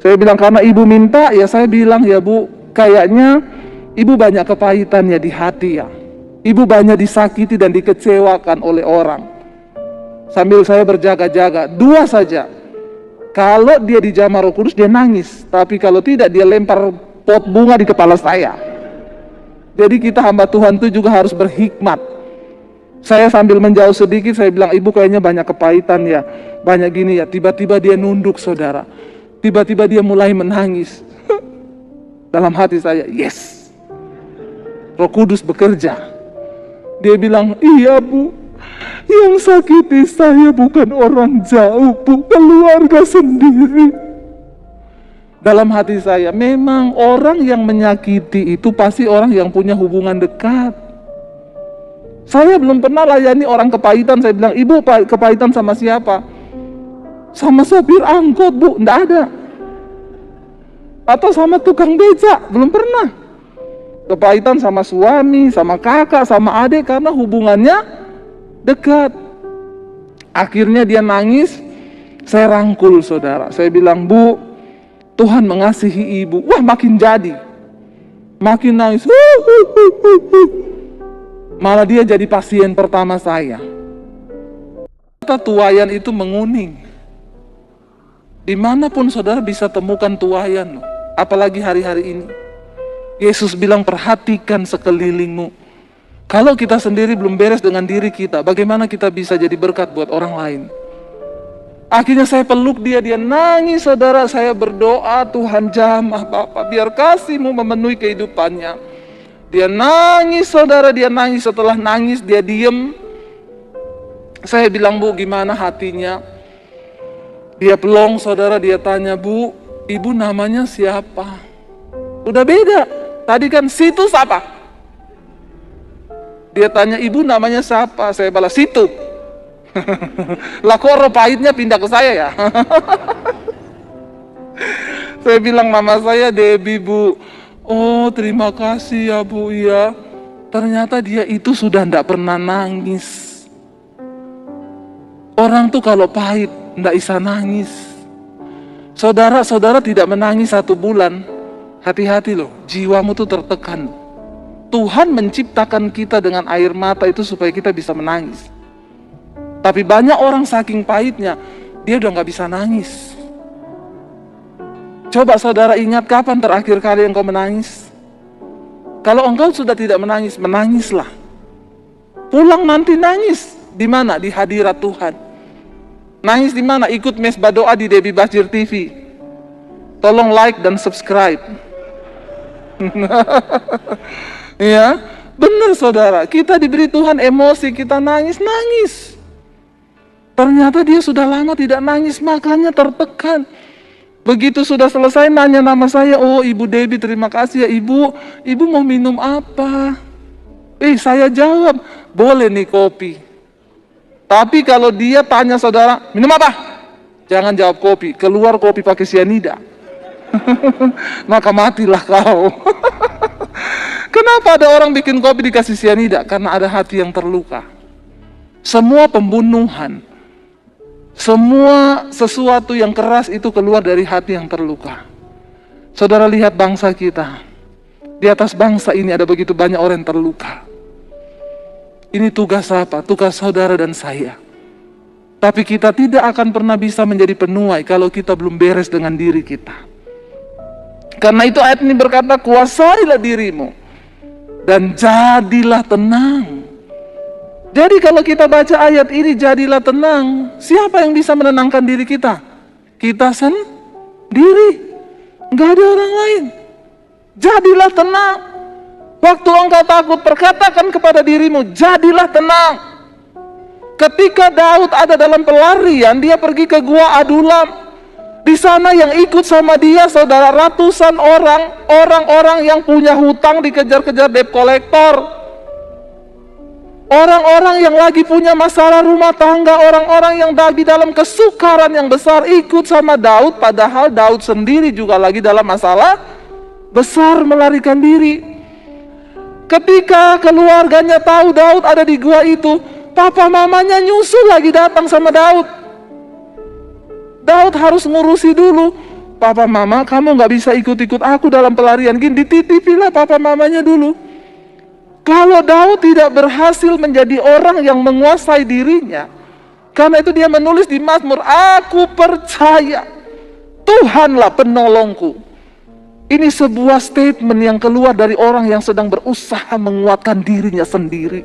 Saya bilang, karena ibu minta, ya saya bilang, ya bu, kayaknya ibu banyak kepahitannya di hati ya. Ibu banyak disakiti dan dikecewakan oleh orang. Sambil saya berjaga-jaga, dua saja. Kalau dia dijamah Roh Kudus, dia nangis. Tapi kalau tidak, dia lempar pot bunga di kepala saya. Jadi kita hamba Tuhan itu juga harus berhikmat. Saya sambil menjauh sedikit, saya bilang, ibu kayaknya banyak kepahitan ya, banyak gini ya. Tiba-tiba dia nunduk, saudara. Tiba-tiba dia mulai menangis. Dalam hati saya, yes, Roh Kudus bekerja. Dia bilang, iya bu, yang sakiti saya bukan orang jauh bu, keluarga sendiri. Dalam hati saya, memang orang yang menyakiti itu pasti orang yang punya hubungan dekat. Saya belum pernah layani orang kepahitan. Saya bilang, ibu kepahitan sama siapa? Sama sopir angkot bu, enggak ada. Atau sama tukang beca, belum pernah. Kepahitan sama suami, sama kakak, sama adik, karena hubungannya dekat. Akhirnya dia nangis, saya rangkul, saudara. Saya bilang, bu, Tuhan mengasihi ibu. Wah, makin jadi. Makin nangis. Malah dia jadi pasien pertama saya. berkata tuayan itu menguning. Dimanapun saudara bisa temukan tuayan, apalagi hari-hari ini. Yesus bilang perhatikan sekelilingmu. Kalau kita sendiri belum beres dengan diri kita, bagaimana kita bisa jadi berkat buat orang lain? Akhirnya saya peluk dia nangis saudara. Saya berdoa, Tuhan jamah Bapa, biar kasih-Mu memenuhi kehidupannya. Dia nangis saudara, dia nangis. Setelah nangis dia diem. Saya bilang, Bu, gimana hatinya? Dia pelong saudara, dia tanya, Bu, ibu namanya siapa? Udah beda. Tadi kan situ siapa? Dia tanya, ibu namanya siapa? Saya balas, situ. Lah kok roh pahitnya pindah ke saya ya? Saya bilang, mama saya Debbie, Bu. Oh, terima kasih ya, Bu, ya. Ternyata dia itu sudah tidak pernah nangis. Orang tuh kalau pahit tidak bisa nangis. Saudara-saudara tidak menangis 1 bulan, hati-hati loh, jiwamu tuh tertekan. Tuhan menciptakan kita dengan air mata itu supaya kita bisa menangis. Tapi banyak orang saking pahitnya, dia udah gak bisa nangis. Coba saudara ingat kapan terakhir kali engkau menangis? Kalau engkau sudah tidak menangis, menangislah. Pulang nanti nangis. Di mana? Di hadirat Tuhan. Nangis di mana? Ikut mesbah doa di Debbie Basjir TV. Tolong like dan subscribe. Ya, benar saudara. Kita diberi Tuhan emosi, kita nangis. Ternyata dia sudah lama tidak nangis, makanya tertekan. Begitu sudah selesai nanya nama saya, oh Ibu Debbie, terima kasih ya Ibu. Ibu mau minum apa? Saya jawab, boleh nih kopi. Tapi kalau dia tanya saudara, minum apa? Jangan jawab kopi, keluar kopi pakai sianida. Maka matilah kau. Kenapa ada orang bikin kopi dikasih sianida? Karena ada hati yang terluka. Semua pembunuhan, semua sesuatu yang keras itu keluar dari hati yang terluka. Saudara lihat bangsa kita. Di atas bangsa ini ada begitu banyak orang yang terluka. Ini tugas apa? Tugas saudara dan saya. Tapi kita tidak akan pernah bisa menjadi penuai kalau kita belum beres dengan diri kita. Karena itu ayat ini berkata, kuasailah dirimu dan jadilah tenang. Jadi kalau kita baca ayat ini, jadilah tenang, siapa yang bisa menenangkan diri kita? Kita sendiri. Gak ada orang lain. Jadilah tenang. Waktu engkau takut, perkatakan kepada dirimu, jadilah tenang. Ketika Daud ada dalam pelarian, dia pergi ke Gua Adulam. Di sana yang ikut sama dia, saudara, ratusan orang-orang yang punya hutang dikejar-kejar debt collector. Orang-orang yang lagi punya masalah rumah tangga, orang-orang yang lagi dalam kesukaran yang besar ikut sama Daud, padahal Daud sendiri juga lagi dalam masalah besar, melarikan diri. Ketika keluarganya tahu Daud ada di gua itu, papa mamanya nyusul lagi datang sama Daud. Daud harus ngurusi dulu. Papa mama, kamu gak bisa ikut-ikut aku dalam pelarian gini, dititipilah papa mamanya dulu. Kalau Daud tidak berhasil menjadi orang yang menguasai dirinya, karena itu dia menulis di Mazmur, aku percaya Tuhanlah penolongku. Ini sebuah statement yang keluar dari orang yang sedang berusaha menguatkan dirinya sendiri.